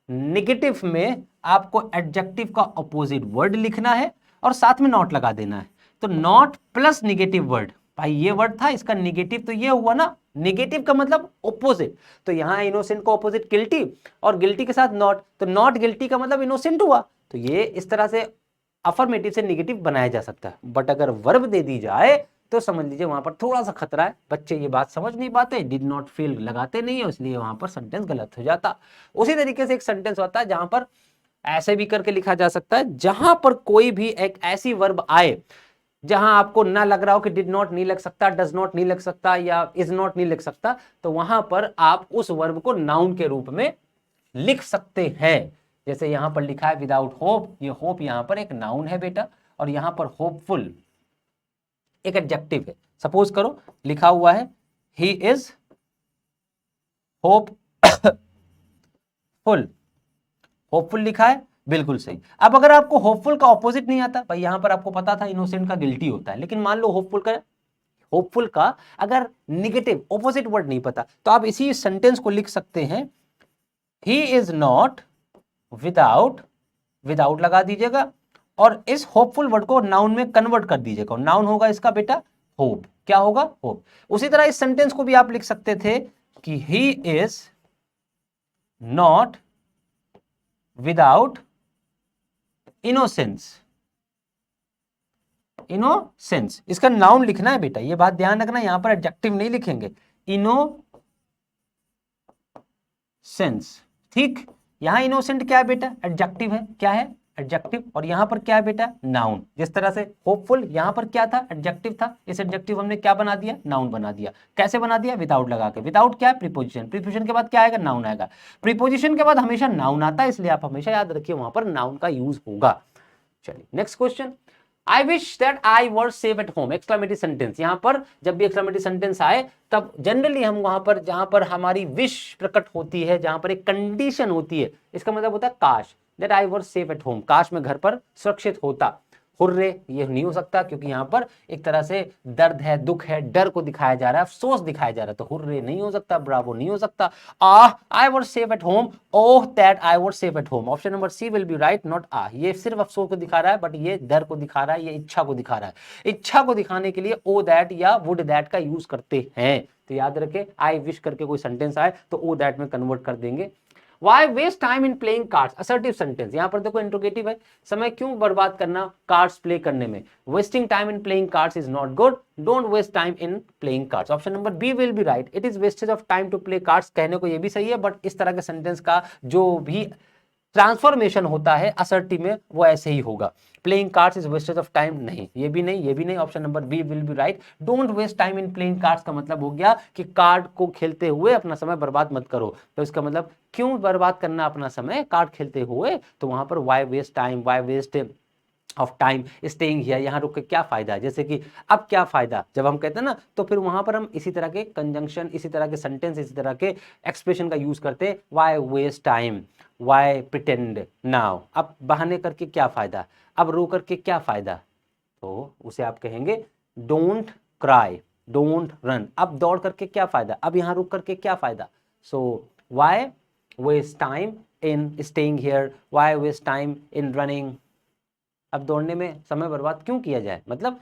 निगेटिव में आपको एडजेक्टिव का ऑपोजिट वर्ड लिखना है और साथ में नॉट लगा देना है। तो नॉट प्लस निगेटिव वर्ड, भाई ये वर्ड था, इसका निगेटिव तो ये हुआ ना, निगेटिव का मतलब ऑपोजिट। तो यहां इनोसेंट का ऑपोजिट गिल्टी और गिल्टी के साथ नॉट, तो नॉट गिल्टी का मतलब इनोसेंट हुआ। तो ये इस तरह से अफर्मेटिव से निगेटिव बनाया जा सकता है। बट अगर वर्ब दे दी जाए तो समझ लीजिए वहां पर थोड़ा सा खतरा है। बच्चे ये बात समझ नहीं पाते, डिड नॉट फील लगाते नहीं है, इसलिए वहां पर सेंटेंस गलत हो जाता। उसी तरीके से एक सेंटेंस होता है जहां पर ऐसे भी करके लिखा जा सकता है, जहां पर कोई भी एक ऐसी वर्ब आए जहां आपको ना लग रहा हो कि डिड नॉट नहीं लग सकता, डज नॉट नहीं लग सकता या इज नॉट नहीं लग सकता, तो वहां पर आप उस वर्ब को नाउन के रूप में लिख सकते हैं। जैसे यहां पर लिखा है विदाउट होप, ये होप यहां पर एक नाउन है बेटा, और यहां पर होपफुल एक एडजेक्टिव है। सपोज करो लिखा हुआ है ही इज होपफुल, होपफुल लिखा है, बिल्कुल सही। अब अगर आपको होपफुल का ऑपोजिट नहीं आता, भाई यहां पर आपको पता था इनोसेंट का गिल्टी होता है, लेकिन मान लो होपफुल का अगर निगेटिव ऑपोजिट वर्ड नहीं पता, तो आप इसी सेंटेंस को लिख सकते हैं he is not without, without लगा दीजिएगा और इस होपफुल वर्ड को नाउन में कन्वर्ट कर दीजिएगा। नाउन होगा इसका बेटा होप, क्या होगा? होप। उसी तरह इस सेंटेंस को भी आप लिख सकते थे कि he is not without innocence, innocence इसका नाउन लिखना है बेटा, ये बात ध्यान रखना, यहां पर एडजेक्टिव नहीं लिखेंगे, इनोसेंस। ठीक, यहां इनोसेंट क्या है बेटा? एडजेक्टिव है, क्या है? एडजेक्टिव। और यहां पर क्या है बेटा? नाउन। जिस तरह से होपफुल यहां पर क्या था? एडजेक्टिव था, इस एडजेक्टिव हमने क्या बना दिया? नाउन बना दिया। कैसे बना दिया? विदाउट लगा के। विदाउट क्या है? प्रीपोजिशन। प्रीपोजिशन के बाद क्या आएगा? नाउन आएगा। प्रीपोजिशन के बाद हमेशा नाउन आता है, इसलिए आप हमेशा याद रखिए वहां पर नाउन का यूज होगा। चलिए next question, I wish that I were safe at home, exclamatory sentence. यहां पर जब भी एक्सक्लेमेटरी सेंटेंस आए तब जनरली हम वहां पर जहां पर हमारी विश प्रकट होती है, जहां पर एक कंडीशन होती है, इसका मतलब होता है काश, that I were safe at home, काश मैं घर पर सुरक्षित होता। हुर्रे ये नहीं हो सकता क्योंकि यहां पर एक तरह से दर्द है, दुख है, डर को दिखाया जा रहा है, अफसोस दिखाया जा रहा है, तो हुर्रे नहीं हो सकता, ब्रावो नहीं हो सकता। I were safe at home, oh that I were safe at home. Option number C will be right, not ये सिर्फ अफसोस को दिखा रहा है, बट ये डर को दिखा रहा है, ये इच्छा को दिखा रहा है। इच्छा को दिखाने के लिए ओ दैट या वुड दैट का यूज करते हैं। तो याद रखें, आई विश करके कोई सेंटेंस आए तो ओ दैट में कन्वर्ट कर देंगे। Why waste time in playing cards? Assertive sentence, यहां पर देखो इंट्रोगेटिव है, समय क्यों बर्बाद करना कार्ड्स प्ले करने में। Wasting time in playing cards is not good, don't waste time in playing cards. Option number B will be right, it is wastage of time to play cards. कहने को ये भी सही है, बट इस तरह के सेंटेंस का जो भी ट्रांसफॉर्मेशन होता है असर्टिव में वो ऐसे ही होगा। Playing cards is wastage of time, नहीं, ये भी नहीं, ये भी नहीं। Option number B will be right, don't waste time in playing cards का मतलब हो गया कि कार्ड को खेलते हुए अपना समय बर्बाद मत करो। तो इसका मतलब क्यों बर्बाद करना अपना समय कार्ड खेलते हुए, तो वहां पर why waste time, why waste of time staying here, यहाँ रुक के क्या फायदा है। जैसे कि अब क्या फायदा जब हम कहते हैं ना, तो फिर वहां पर हम इसी तरह के कंजंक्शन, इसी तरह के सेंटेंस, इसी तरह के एक्सप्रेशन का यूज करते हैं। Why waste time, why pretend now, अब बहाने करके क्या फायदा, अब रो करके क्या फायदा, तो उसे आप कहेंगे डोंट क्राई, डोंट रन, अब दौड़ करके क्या फायदा, अब यहां रुक करके क्या फायदा। So why waste time in staying here, why waste time in running, अब दौड़ने में समय बर्बाद क्यों किया जाए, मतलब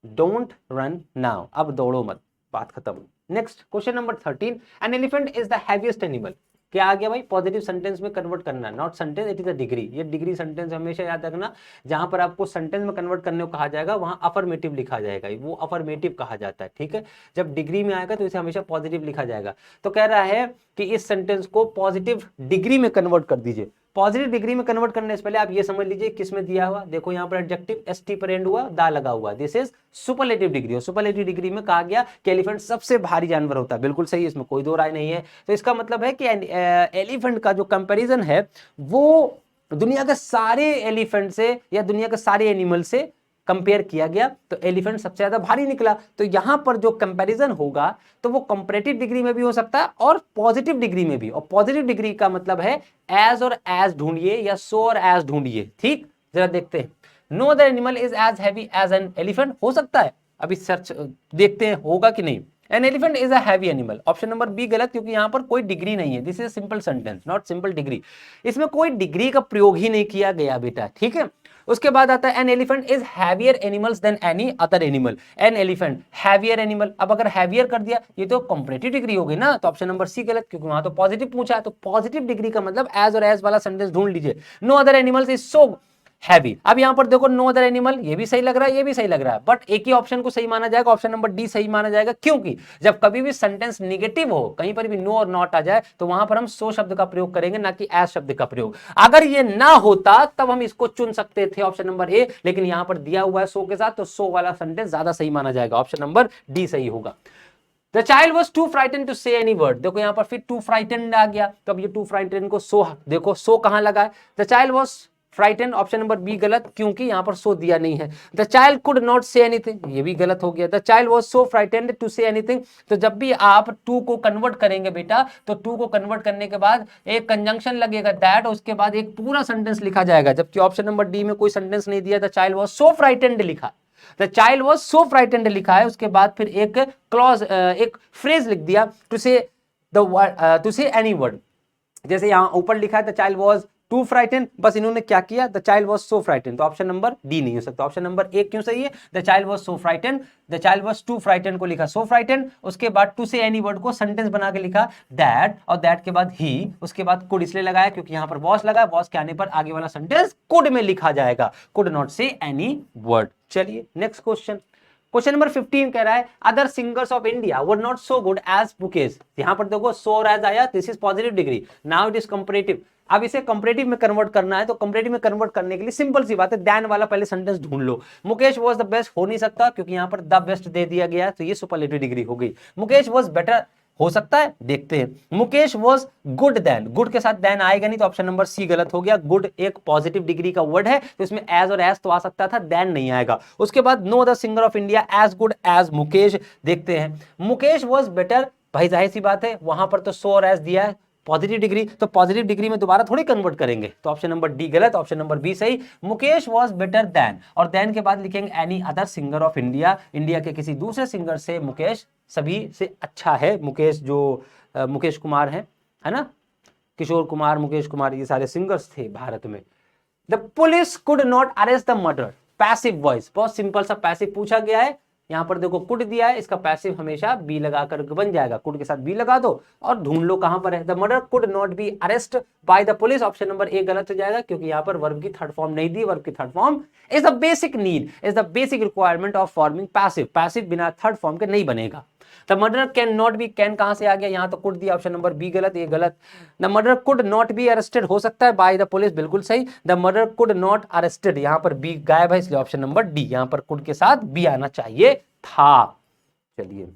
डोंट रन नाउ, अब दौड़ो मत, बात खत्म। Next question number 13, N elephant is the heaviest animal. क्या आ गया भाई, पॉजिटिव सेंटेंस में कन्वर्ट करना, not sentence, it is a degree. ये डिग्री सेंटेंस हमेशा याद रखना, जहां पर आपको सेंटेंस में कन्वर्ट करने को कहा जाएगा वहां अफर्मेटिव लिखा जाएगा, वो अफर्मेटिव कहा जाता है, ठीक है। जब डिग्री में आएगा तो इसे हमेशा पॉजिटिव लिखा जाएगा। तो कह रहा है कि इस सेंटेंस को पॉजिटिव डिग्री में कन्वर्ट कर दीजिए। पॉजिटिव डिग्री में कन्वर्ट करने से पहले आप ये समझ लीजिए किस में दिया हुआ, देखो यहाँ पर एडजेक्टिव एसटी पर एंड हुआ, दा लगा हुआ, दिस इज सुपरलेटिव डिग्री। और सुपरलेटिव डिग्री में कहा गया कि एलिफेंट सबसे भारी जानवर होता है, बिल्कुल सही, इसमें कोई दो राय नहीं है। तो इसका मतलब है कि एलिफेंट का जो कंपैरिजन है वो दुनिया के सारे एलिफेंट से या दुनिया के सारे एनिमल से कंपेयर किया गया, तो एलिफेंट सबसे ज्यादा भारी निकला। तो यहां पर जो कंपैरिजन होगा तो वो कंपैरेटिव डिग्री में भी हो सकता है और पॉजिटिव डिग्री में भी। और पॉजिटिव डिग्री का मतलब है एज और एज ढूंढिए या सो और एज ढूंढिए, ठीक। जरा देखते हैं, no other animal is as heavy as an elephant, हो सकता है, अभी सर्च देखते हैं होगा कि नहीं। An elephant is a heavy animal, option number B गलत, क्योंकि यहां पर कोई डिग्री नहीं है, this is simple sentence not simple degree, इसमें कोई डिग्री का प्रयोग ही नहीं किया गया बेटा, ठीक है। उसके बाद आता है an elephant is heavier animals than any other animal, an elephant heavier animal, अब अगर हैवियर कर दिया ये तो कंपैरेटिव डिग्री हो गई ना, तो ऑप्शन नंबर सी गलत, क्योंकि वहां तो पॉजिटिव पूछा है, तो पॉजिटिव डिग्री का मतलब एज और एज वाला सेंटेंस ढूंढ लीजिए। No other animals is so heavy, अब यहां पर देखो नो अदर एनिमल, ये भी सही लग रहा है, ये भी सही लग रहा है, बट एक ही ऑप्शन को सही माना जाएगा, ऑप्शन नंबर डी सही माना जाएगा, क्योंकि जब कभी भी सेंटेंस निगेटिव हो, कहीं पर भी नो और नॉट आ जाए, तो वहां पर हम सो शब्द का प्रयोग करेंगे, ना कि एज शब्द का प्रयोग। अगर ये ना होता तब हम इसको चुन सकते थे, ऑप्शन नंबर ए, लेकिन यहां पर दिया हुआ है सो के साथ, तो सो वाला सेंटेंस ज्यादा सही माना जाएगा, ऑप्शन नंबर डी सही होगा। The child was too frightened to say any word, देखो यहां पर फिर too frightened आ गया, तो अब ये too frightened को सो, देखो सो कहां लगा है, the child was frightened, option number B गलत, क्योंकि यहां पर सो दिया नहीं है। The child could not say anything, ये भी गलत हो गया। The child was so frightened to say anything, तो जब भी आप टू को कन्वर्ट करेंगे बेटा, तो टू को कन्वर्ट करने के बाद एक कंजंक्शन लगेगा दैट, उसके बाद एक पूरा सेंटेंस लिखा जाएगा, जबकि ऑप्शन नंबर डी में कोई सेंटेंस नहीं दिया, the child was so frightened लिखा, the child was so frightened लिखा है, उसके बाद फिर एक क्लॉज, एक फ्रेज लिख दिया टू से एनी वर्ड, जैसे यहां ऊपर लिखा है the child was too frightened, बस इन्होंने क्या किया, the child was so frightened, तो ऑप्शन नंबर डी नहीं हो सकता, ऑप्शन नंबर ए क्यों सही है, the child was so frightened, the child was too frightened को लिखा सो फ्राइटेंड, उसके बाद टू से एनी वर्ड को सेंटेंस बना के लिखा दैट, और दैट के बाद ही, उसके बाद कुड इसलिए लगाया क्योंकि यहां पर वॉस लगा, वॉस के आने पर आगे वाला सेंटेंस कुड में लिखा जाएगा, could not say any word. चलिए नेक्स्ट क्वेश्चन, क्वेश्चन नंबर 15 कह रहा है other singers of India were not so good as Mukesh, यहां पर देखो सो और एज आया, this is positive degree, now it is comparative. अब इसे कंपैरेटिव में कन्वर्ट करना है, तो कंपैरेटिव में कन्वर्ट करने के लिए सिंपल सी बात है, दैन वाला पहले सेंटेंस ढूंढ लो। मुकेश वाज द बेस्ट हो नहीं सकता, क्योंकि यहां पर द बेस्ट दे दिया गया है, तो ये सुपरलेटिव डिग्री हो गई। मुकेश वाज बेटर हो सकता है, देखते हैं। Mukesh was good than, good के साथ देन आएगा नहीं तो ऑप्शन नंबर सी गलत हो गया। गुड एक पॉजिटिव डिग्री का वर्ड है तो इसमें एज और एज तो आ सकता था, देन नहीं आएगा। उसके बाद no other singer of India as good as Mukesh, देखते हैं। मुकेश वॉज बेटर, भाई जाहिर सी बात है वहां पर तो सो और एज दिया है, पॉजिटिव डिग्री, तो पॉजिटिव डिग्री में दोबारा थोड़ी कन्वर्ट करेंगे, तो ऑप्शन नंबर डी गलत, ऑप्शन नंबर बी सही। मुकेश वॉज बेटर देन, और देन के बाद लिखेंगे any other singer of India, India के किसी दूसरे सिंगर से मुकेश सभी से अच्छा है। मुकेश जो मुकेश कुमार है ना, किशोर कुमार, मुकेश कुमार, ये सारे सिंगर्स थे भारत में। The police could not arrest the murder, passive voice, बहुत सिंपल सा पैसिव पूछा गया है। यहां पर देखो कुड दिया है, इसका पैसिव हमेशा बी लगा कर बन जाएगा, कुड के साथ बी लगा दो और ढूंढ लो कहां पर है। The murder could not B arrest by the police, option number ए गलत हो जाएगा क्योंकि यहां पर वर्ब की थर्ड फॉर्म नहीं दी। वर्ब की third form is the basic need, is the basic requirement of forming passive, passive बिना थर्ड फॉर्म के नहीं बनेगा। The murder can not B, can कहां से आ गया, यहां तो कुड दिया, ऑप्शन नंबर बी गलत, ये गलत। The murder could not be arrested, हो सकता है बाय द पुलिस, बिल्कुल सही। The murder could not arrested, यहां पर बी गायब है इसलिए ऑप्शन नंबर डी, यहां पर कुड के साथ बी आना चाहिए था। चलिए,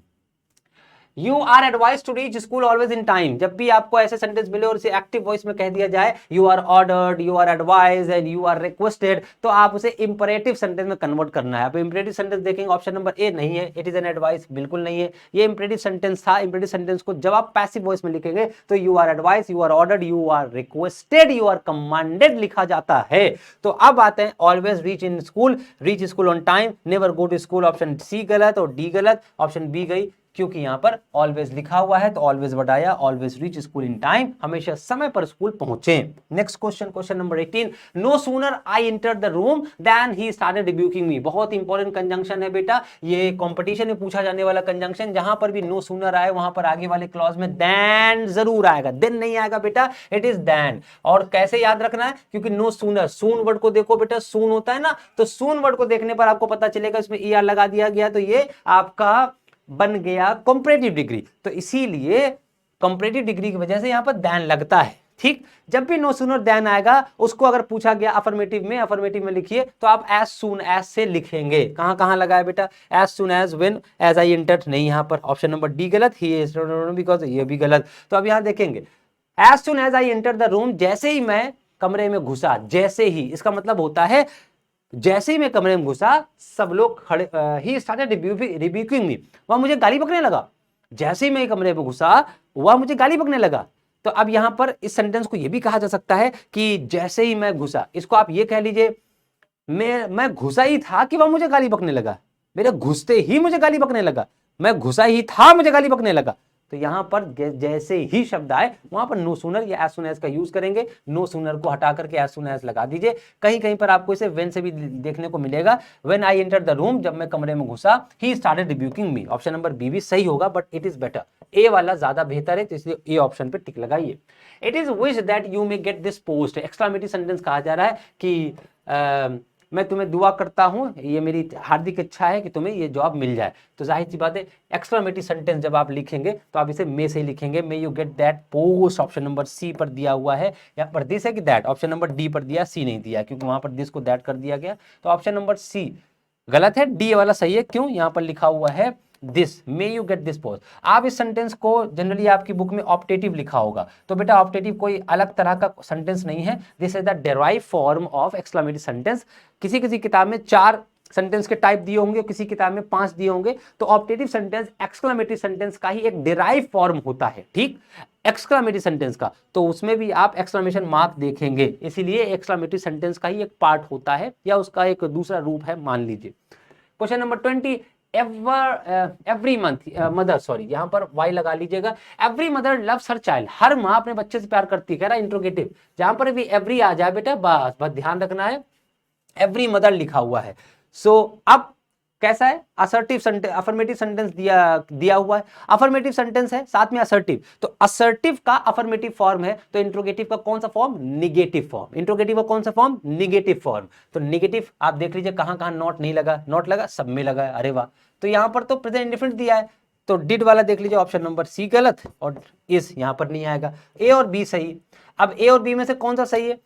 you are advise to reach school always in time, जब भी आपको ऐसे सेंटेंस मिले और इसे एक्टिव वॉइस में कह दिया जाए you are ordered, you are advise and you are requested, तो आप उसे इंपरेटिव सेंटेंस में कन्वर्ट करना है। आप इंपरेटिव सेंटेंस देखेंगे ऑप्शन नंबर ए नहीं है, इट इज एन एडवाइस, बिल्कुल नहीं है, ये इंपरेटिव सेंटेंस था। इंपरेटिव सेंटेंस को जब आप पैसिव वॉइस में लिखेंगे तो you are advise, you are ordered, you are requested, you are commanded लिखा जाता है। तो अब आते हैं always reach in school, reach school on time, never go to school, option C गलत और डी गलत, ऑप्शन बी गई क्योंकि यहां पर ऑलवेज लिखा हुआ है तो ऑलवेज बढ़ाया, always reach school in time, हमेशा समय पर स्कूल पहुंचे। Next question, question number 18, no sooner I enter the room then he started rebuking me, बहुत इंपॉर्टेंट कंजंक्शन है बेटा, ये कंपटीशन में पूछा जाने वाला कंजंक्शन, जहां पर भी नो सूनर आए वहां पर आगे वाले क्लॉज में देन जरूर आएगा, देन नहीं आएगा बेटा, इट इज देन। और कैसे याद रखना है, क्योंकि नो सूनर, सून वर्ड को देखो बेटा, सून होता है ना, तो सून वर्ड को देखने पर आपको पता चलेगा इसमें ई आर लगा दिया गया तो ये आपका बन गया कंपैरेटिव डिग्री, तो इसीलिए कंपैरेटिव डिग्री की वजह से यहां पर देन लगता है। ठीक, जब भी नो सूनर देन आएगा उसको अगर पूछा गया अफर्मेटिव में, अफर्मेटिव में लिखिए तो आप एज सून एज से लिखेंगे। कहां कहां लगाए बेटा, as soon as, when, as I entered नहीं, यहां पर ऑप्शन नंबर डी गलत, ही इज बिकॉज ये भी गलत। तो अब यहां देखेंगे as soon as I enter the room, जैसे ही मैं कमरे में घुसा, जैसे ही, इसका मतलब होता है जैसे ही मैं कमरे में घुसा सब लोग खड़े, ही स्टार्टेड रिब्यूकिंग मी, वह मुझे गाली बकने लगा। जैसे ही मैं कमरे में घुसा वह मुझे गाली बकने लगा। तो अब यहां पर इस सेंटेंस को यह भी कहा जा सकता है कि जैसे ही मैं घुसा, इसको आप ये कह लीजिए मैं घुसा ही था कि वह मुझे गाली बकने लगा, मेरे घुसते ही मुझे गाली बकने लगा, मैं घुसा ही था मुझे गाली बकने लगा। तो यहां पर जैसे ही शब्द आए वहां पर नो सूनर या एज सून एज का यूज करेंगे, नो सूनर को हटा करके एज सून एज लगा दीजिए। कहीं कहीं पर आपको इसे व्हेन से भी देखने को मिलेगा, when I enter the room, जब मैं कमरे में घुसा, he started rebuking me, option number B भी सही होगा but it is better, A वाला ज्यादा बेहतर है तो इसलिए ए ऑप्शन पे टिक लगाइए। It is wish that you may get this post, exclamatory sentence कहा जा रहा है कि मैं तुम्हें दुआ करता हूं, ये मेरी हार्दिक इच्छा है कि तुम्हें ये जॉब मिल जाए। तो जाहिर सी बात है एक्सक्लेमेटरी सेंटेंस जब आप लिखेंगे तो आप इसे मे से ही लिखेंगे, may you get that post, option number C पर दिया हुआ है, या पर दिस है कि दैट, ऑप्शन नंबर डी पर दिया, सी नहीं दिया क्योंकि वहां पर दिस को दैट कर दिया गया, तो ऑप्शन नंबर सी गलत है, डी वाला सही है। क्यों, यहां पर लिखा हुआ है this, may you get this post. आप इस सेंटेंस को जनरली आपकी बुक में ऑप्टेटिव लिखा होगा, तो बेटा ऑप्टेटिव कोई अलग तरह का सेंटेंस नहीं है, this is the derive form of exclamatory sentence. किसी किसी किताब में 4 सेंटेंस के टाइप दिए होंगे, किसी किताब में 5 दिए होंगे, तो ऑप्टेटिव सेंटेंस एक्सक्लेमेटरी सेंटेंस का ही एक डेराइव फॉर्म होता है। ठीक, एक्सक्लेमेटरी सेंटेंस का, तो उसमें भी आप एक्सक्लेमेशन मार्क देखेंगे, इसीलिए एक्सक्लेमेटरी सेंटेंस का ही एक पार्ट होता है या उसका एक दूसरा रूप है, मान लीजिए। Question number 20, every month mother, sorry यहां पर वाई लगा लीजिएगा, every mother loves her child, हर माँ अपने बच्चे से प्यार करती है, कह रहा है इंट्रोगेटिव, जहां पर भी एवरी आ जाए बेटा बस बस ध्यान रखना है, एवरी मदर लिखा हुआ है। सो अब कैसा है, असर्टिव सेंटेंस, अफर्मेटिव सेंटेंस दिया हुआ है, अफर्मेटिव सेंटेंस है साथ में असर्टिव, तो असर्टिव का अफर्मेटिव फॉर्म है, तो इंट्रोगेटिव का कौन सा फॉर्म, निगेटिव फॉर्म, इंट्रोगेटिव का कौन सा फॉर्म, निगेटिव फॉर्म। तो निगेटिव आप देख लीजिए कहां कहां नॉट नहीं लगा, नॉट लगा सब में लगा है, अरे वाह। तो यहां पर तो प्रेजेंट इंडेफिनिट दिया है, तो डिड वाला देख लीजिए ऑप्शन नंबर सी गलत और इस यहां पर नहीं आएगा, ए और बी सही। अब ए और बी में से कौन सा सही है,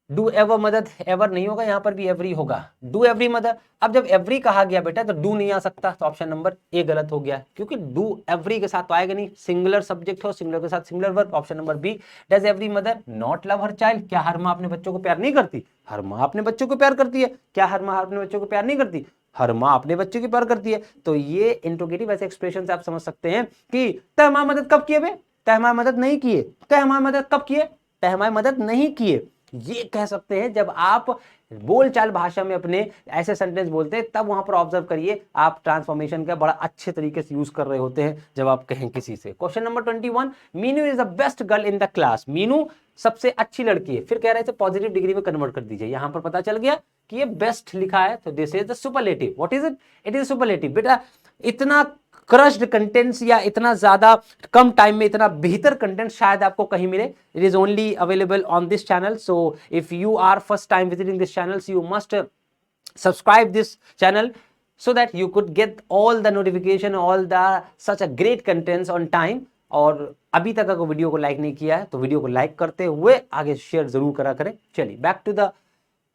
डू एवर मदद, एवर नहीं होगा, यहां पर भी एवरी होगा, डू एवरी मदर। अब जब एवरी कहा गया बेटा तो डू नहीं आ सकता, तो ऑप्शन नंबर ए गलत हो गया, क्योंकि डू एवरी के साथ तो आएगा नहीं, सिंगुलर सब्जेक्ट हो, सिंगुलर के साथ singular verb. Option number B, does every mother not love her child, क्या हर माँ अपने बच्चों को प्यार नहीं करती? हर माँ अपने बच्चों को प्यार करती है। क्या हर माँ अपने बच्चों को प्यार नहीं करती? हर माँ अपने बच्चों की प्यार करती है। तो ये इंट्रोगेटिव ऐसे एक्सप्रेशन से आप समझ सकते हैं कि तय माँ मदद कब किए बे, तय माँ मदद नहीं किए, तय माँ मदद कब किए, तय माँ मदद नहीं किए, ये कह सकते हैं। जब आप बोलचाल भाषा में अपने ऐसे सेंटेंस बोलते हैं तब वहां पर ऑब्जर्व करिए आप ट्रांसफॉर्मेशन का बड़ा अच्छे तरीके से यूज कर रहे होते हैं जब आप कहें किसी से। Question number 21, Meenu is the best girl in the class, Meenu सबसे अच्छी लड़की है, फिर कह रहे थे पॉजिटिव डिग्री में कन्वर्ट कर दीजिए। यहां पर पता चल गया कि ये बेस्ट लिखा है, तो this is the superlative. What is it? It is superlative. बेटा इतना क्रश्ड कंटेंट्स या इतना ज्यादा कम टाइम में इतना बेहतर कंटेंट शायद आपको कहीं मिले। It is only available on this channel, so if you are first time visiting this channel, you must subscribe this channel so that you could get all the notification, all the such a great contents on time। और अभी तक अगर video को like नहीं किया है तो video को लाइक करते हुए आगे शेयर जरूर करा करें। चलिए बैक टू द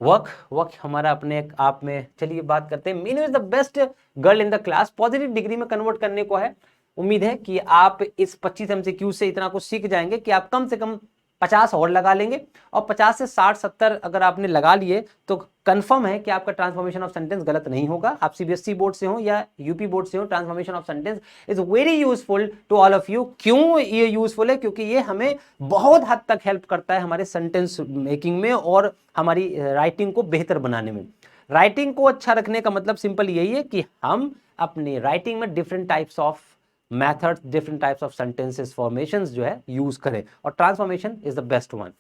वर्क हमारा अपने आप में। चलिए बात करते हैं, Meenu is the best girl in the class, positive degree में कन्वर्ट करने को है। उम्मीद है कि आप इस 25 MCQ से इतना कुछ सीख जाएंगे कि आप कम से कम 50 और लगा लेंगे, और 50 से 60-70 अगर आपने लगा लिए तो कंफर्म है कि आपका ट्रांसफॉर्मेशन ऑफ सेंटेंस गलत नहीं होगा। आप सीबीएसई बोर्ड से हो या यूपी बोर्ड से हो, transformation of sentence is very useful to all of you. क्यों ये यूजफुल है? क्योंकि ये हमें बहुत हद तक हेल्प करता है हमारे सेंटेंस मेकिंग में और हमारी राइटिंग को बेहतर बनाने में। राइटिंग को अच्छा रखने का मतलब सिंपल यही है कि हम अपनी राइटिंग में different types of methods, different types of sentences formations जो है यूज करें, और transformation is the best one.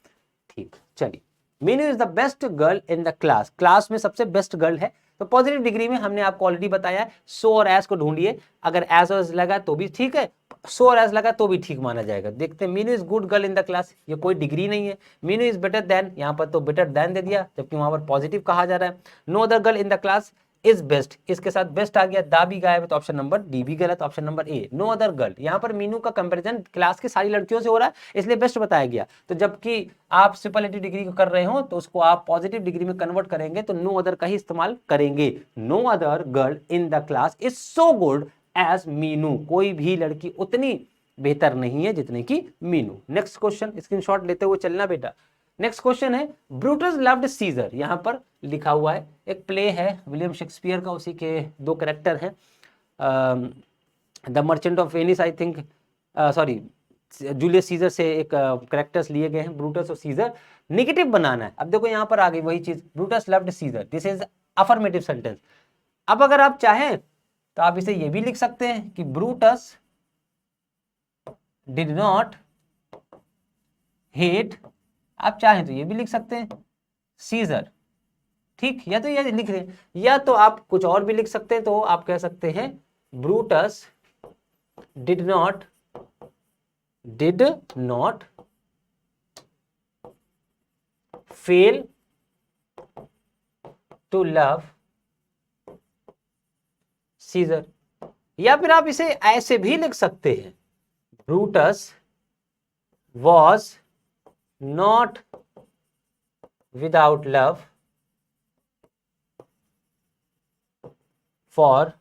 ठीक, चलिए Meenu is the best girl in the class, class में सबसे बेस्ट गर्ल है। तो पॉजिटिव डिग्री में हमने आपको ऑलरेडी बताया है, सो और एस को ढूंढिए, अगर एस और एस लगा तो भी ठीक है, सो और एस लगा तो भी ठीक माना जाएगा। देखते हैं, Meenu is good girl in the class, ये कोई डिग्री नहीं है। मीनू इज बेटर देन, यहां पर तो बेटर देन दे दिया जबकि वहां पर पॉजिटिव कहा जा रहा है। No other girl in the class is best, इसके साथ बेस्ट आ गया, दा भी गायब है तो ऑप्शन नंबर डी भी गलत, option number A no other girl. यहां पर मीनू का कंपैरिजन क्लास की सारी लड़कियों से हो रहा है इसलिए बेस्ट बताया गया। तो जबकि आप सुपरलेटिव डिग्री को कर रहे हो तो उसको आप पॉजिटिव डिग्री में कन्वर्ट करेंगे तो नो अदर का ही इस्तेमाल करेंगे। No other girl in the class is so good as Meenu, कोई भी लड़की उतनी बेहतर नहीं है जितने की मीनू। नेक्स्ट क्वेश्चन, स्क्रीनशॉट लेते हुए चलना बेटा। नेक्स्ट क्वेश्चन है, ब्रूटस लव्ड सीजर, यहां पर लिखा हुआ है एक प्ले है विलियम शेक्सपियर का, उसी के दो कैरेक्टर हैं, the merchant of Venice I think, sorry Julius Caesar से एक कैरेक्टर्स लिए गए हैं, ब्रूटस और सीजर। नेगेटिव बनाना है। अब देखो यहां पर आ गई वही चीज, Brutus loved Caesar, this is affirmative sentence. अब अगर आप चाहें तो आप इसे ये भी लिख सकते हैं कि ब्रूटस डिड नॉट हेट, आप चाहें तो ये भी लिख सकते हैं सीजर, ठीक, या तो ये लिख रहे हैं, या तो आप कुछ और भी लिख सकते हैं, तो आप कह सकते हैं Brutus did not fail to love Caesar, या फिर आप इसे ऐसे भी लिख सकते हैं, Brutus was not without love for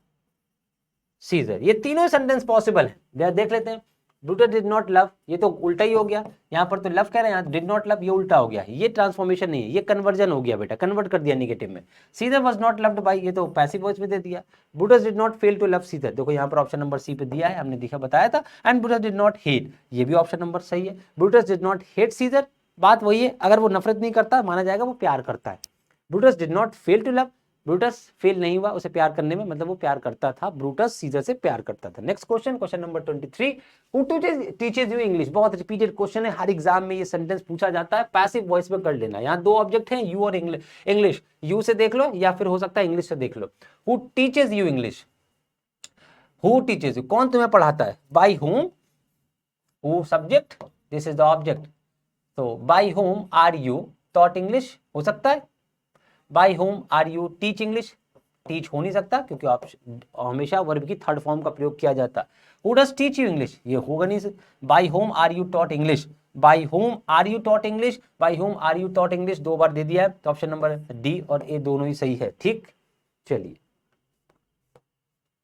Caesar. ये तीनों सेंटेंस पॉसिबल है, देख लेते हैं। ब्रूटस डिड नॉट लव, ये तो उल्टा ही हो गया, यहां पर तो लव कह रहे हैं, यहां डिड नॉट लव, ये उल्टा हो गया, ये ट्रांसफॉर्मेशन नहीं है, ये कन्वर्जन हो गया बेटा, कन्वर्ट कर दिया नेगेटिव में। Caesar was not loved by, ये तो पैसिव वॉइस में दे दिया। Brutus did not fail to love Caesar, देखो यहां पर ऑप्शन नंबर सी पे दिया है, हमने दिखा बताया था। And Brutus did not hate, ये भी ऑप्शन नंबर सही है। Brutus did not hate Caesar, बात वही है, अगर वो नफरत नहीं करता माना जाएगा वो प्यार करता है। Brutus did not fail to love, Brutus fail नहीं हुआ उसे प्यार करने में, मतलब वो प्यार करता था, ब्रूटस सीजर से प्यार करता था। Next question, question number 23, who teaches you English, बहुत रिपीटेड क्वेश्चन है, हर एग्जाम में ये सेंटेंस पूछा जाता है, पैसिव वॉइस में कर लेना। यहाँ दो ऑब्जेक्ट हैं, यू और इंग्लिश, यू से देख लो या फिर हो सकता है इंग्लिश से देख लो। Who teaches you English, who teaches you, कौन तुम्हें पढ़ाता है, by whom, who subject, this is the object, तो by whom are you taught English हो सकता है, by whom are you teach English, teach हो नहीं सकता क्योंकि आप हमेशा वर्ब की थर्ड फॉर्म का प्रयोग किया जाता है। Who does teach you English, ये होगा नहीं, by whom are you taught English, by whom are you taught English, by whom are you taught English 2 बार दे दिया है, तो ऑप्शन नंबर डी और ए दोनों ही सही है। ठीक, चलिए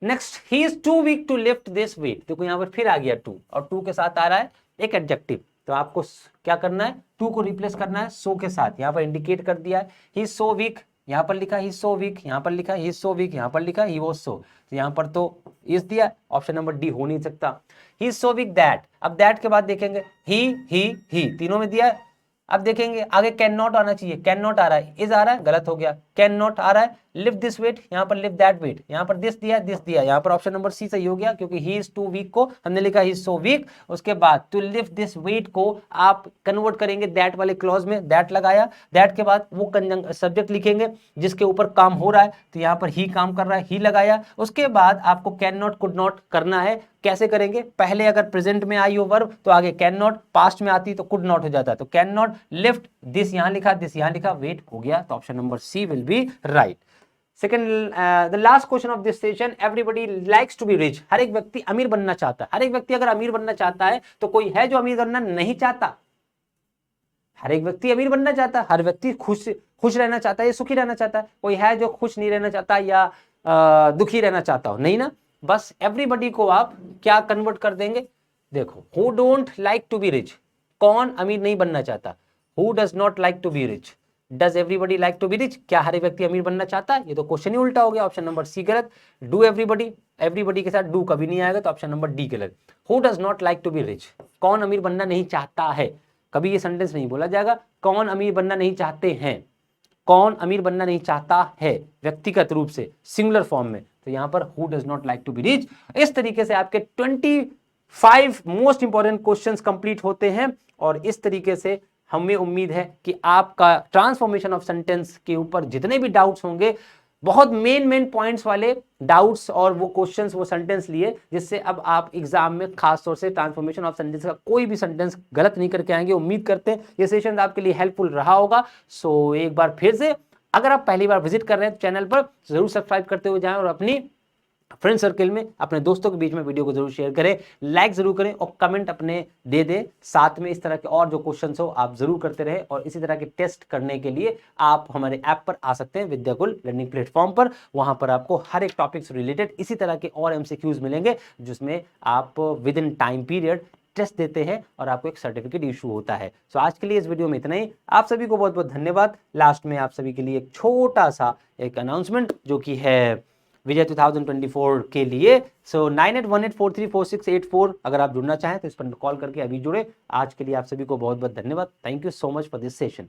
next, he is too weak to lift this weight. देखो यहां पर फिर आ गया टू, और टू के साथ आ रहा है एक एडजेक्टिव, तो आपको क्या करना है, टू को रिप्लेस करना है सो के साथ। यहां पर इंडिकेट कर दिया है ही इज सो वीक, यहां पर लिखा ही सो वीक, यहां पर लिखा ही सो वीक, यहां पर लिखा ही वाज सो, तो यहां पर तो इज दिया, ऑप्शन नंबर डी हो नहीं सकता। He is so weak that, अब दैट के बाद देखेंगे ही तीनों में दिया है। अब देखेंगे आगे कैन नॉट आना चाहिए, कैन नॉट आ रहा है, इज आ रहा है, गलत हो गया, कैन नॉट आ रहा है, लिफ्ट दिस वेट, यहाँ पर लिफ्ट दैट वेट, यहाँ पर दिस दिया, यहाँ पर ऑप्शन नंबर सी सही हो गया, क्योंकि ही इज टू वीक को हमने लिखा ही इज सो वीक, उसके बाद टू लिफ्ट दिस वेट को आप कन्वर्ट करेंगे दैट वाले क्लॉज में, दैट लगाया, दैट के बाद वो सब्जेक्ट लिखेंगे जिसके ऊपर काम हो रहा है, तो यहाँ पर ही काम कर रहा है, ही लगाया, उसके बाद आपको कैन नॉट कुड नॉट करना है। कैसे करेंगे, पहले अगर प्रेजेंट में आई हो वर्ब तो आगे कैन नॉट, पास्ट में आती तो कुड नॉट हो जाता, तो कैन नॉट लिफ्ट दिस यहां लिखा, दिस यहां लिखा, वेट हो गया, तो option number C will be right. Second, the last question of this session, everybody likes to be rich. हर एक व्यक्ति अमीर बनना चाहता है। हर एक व्यक्ति अगर अमीर बनना चाहता है तो कोई है जो अमीर बनना नहीं चाहता? हर एक व्यक्ति अमीर बनना चाहता है, हर व्यक्ति खुश रहना चाहता है या सुखी रहना चाहता है? कोई है जो खुश नहीं रहना चाहता या दुखी रहना चाहता हो? नहीं ना, बस एवरीबडी को आप क्या कन्वर्ट कर देंगे, देखो, who don't like to be rich, कौन अमीर नहीं बनना चाहता, who does not like to be rich, does everybody like to be rich, क्या हर व्यक्ति अमीर बनना चाहता है? ये तो क्वेश्चन ही उल्टा हो गया, ऑप्शन नंबर सी गलत। डू एवरीबडी, एवरीबडी के साथ डू कभी नहीं आएगा, तो ऑप्शन नंबर डी गलत। Who does not like to be rich, कौन अमीर बनना नहीं चाहता है, कभी ये सेंटेंस नहीं बोला जाएगा, कौन अमीर बनना नहीं चाहते हैं, कौन अमीर बनना नहीं चाहता है, व्यक्तिगत रूप से सिंगुलर फॉर्म में, तो यहां पर who does not like to be rich. इस तरीके से आपके 25 मोस्ट इंपॉर्टेंट क्वेश्चंस कंप्लीट होते हैं, और इस तरीके से हमें उम्मीद है कि आपका ट्रांसफॉर्मेशन ऑफ सेंटेंस के ऊपर जितने भी डाउट्स होंगे, बहुत मेन पॉइंट्स वाले डाउट्स और वो क्वेश्चंस, वो सेंटेंस लिए, जिससे अब आप एग्जाम में खास तौर से ट्रांसफॉर्मेशन ऑफ सेंटेंस का कोई भी सेंटेंस गलत नहीं करके आएंगे। उम्मीद करते हैं ये सेशन आपके लिए हेल्पफुल रहा होगा। सो एक बार फिर से, अगर आप पहली बार विजिट कर रहे हैं तो चैनल पर जरूर सब्सक्राइब करते हुए जाएं, और अपनी फ्रेंड सर्कल में अपने दोस्तों के बीच में वीडियो को जरूर शेयर करें, लाइक जरूर करें, और कमेंट अपने दे दें। साथ में इस तरह के और जो क्वेश्चंस हो आप जरूर करते रहे, और इसी तरह के टेस्ट करने के लिए आप हमारे ऐप पर आ सकते हैं, विद्याकुल लर्निंग प्लेटफॉर्म पर। वहां पर आपको हर एक टॉपिक से रिलेटेड इसी तरह के और एमसीक्यूज मिलेंगे, जिसमें आप within time period test देते हैं और आपको एक सर्टिफिकेट इशू होता है। सो आज के लिए इस वीडियो में इतना ही। आप सभी को बहुत बहुत धन्यवाद। लास्ट में आप सभी के लिए एक छोटा सा एक अनाउंसमेंट, जो कि है विजय 2024 के लिए। सो 9818434684, अगर आप जुड़ना चाहें तो इस पर कॉल करके अभी जुड़े। आज के लिए आप सभी को बहुत बहुत धन्यवाद। Thank you so much for this session.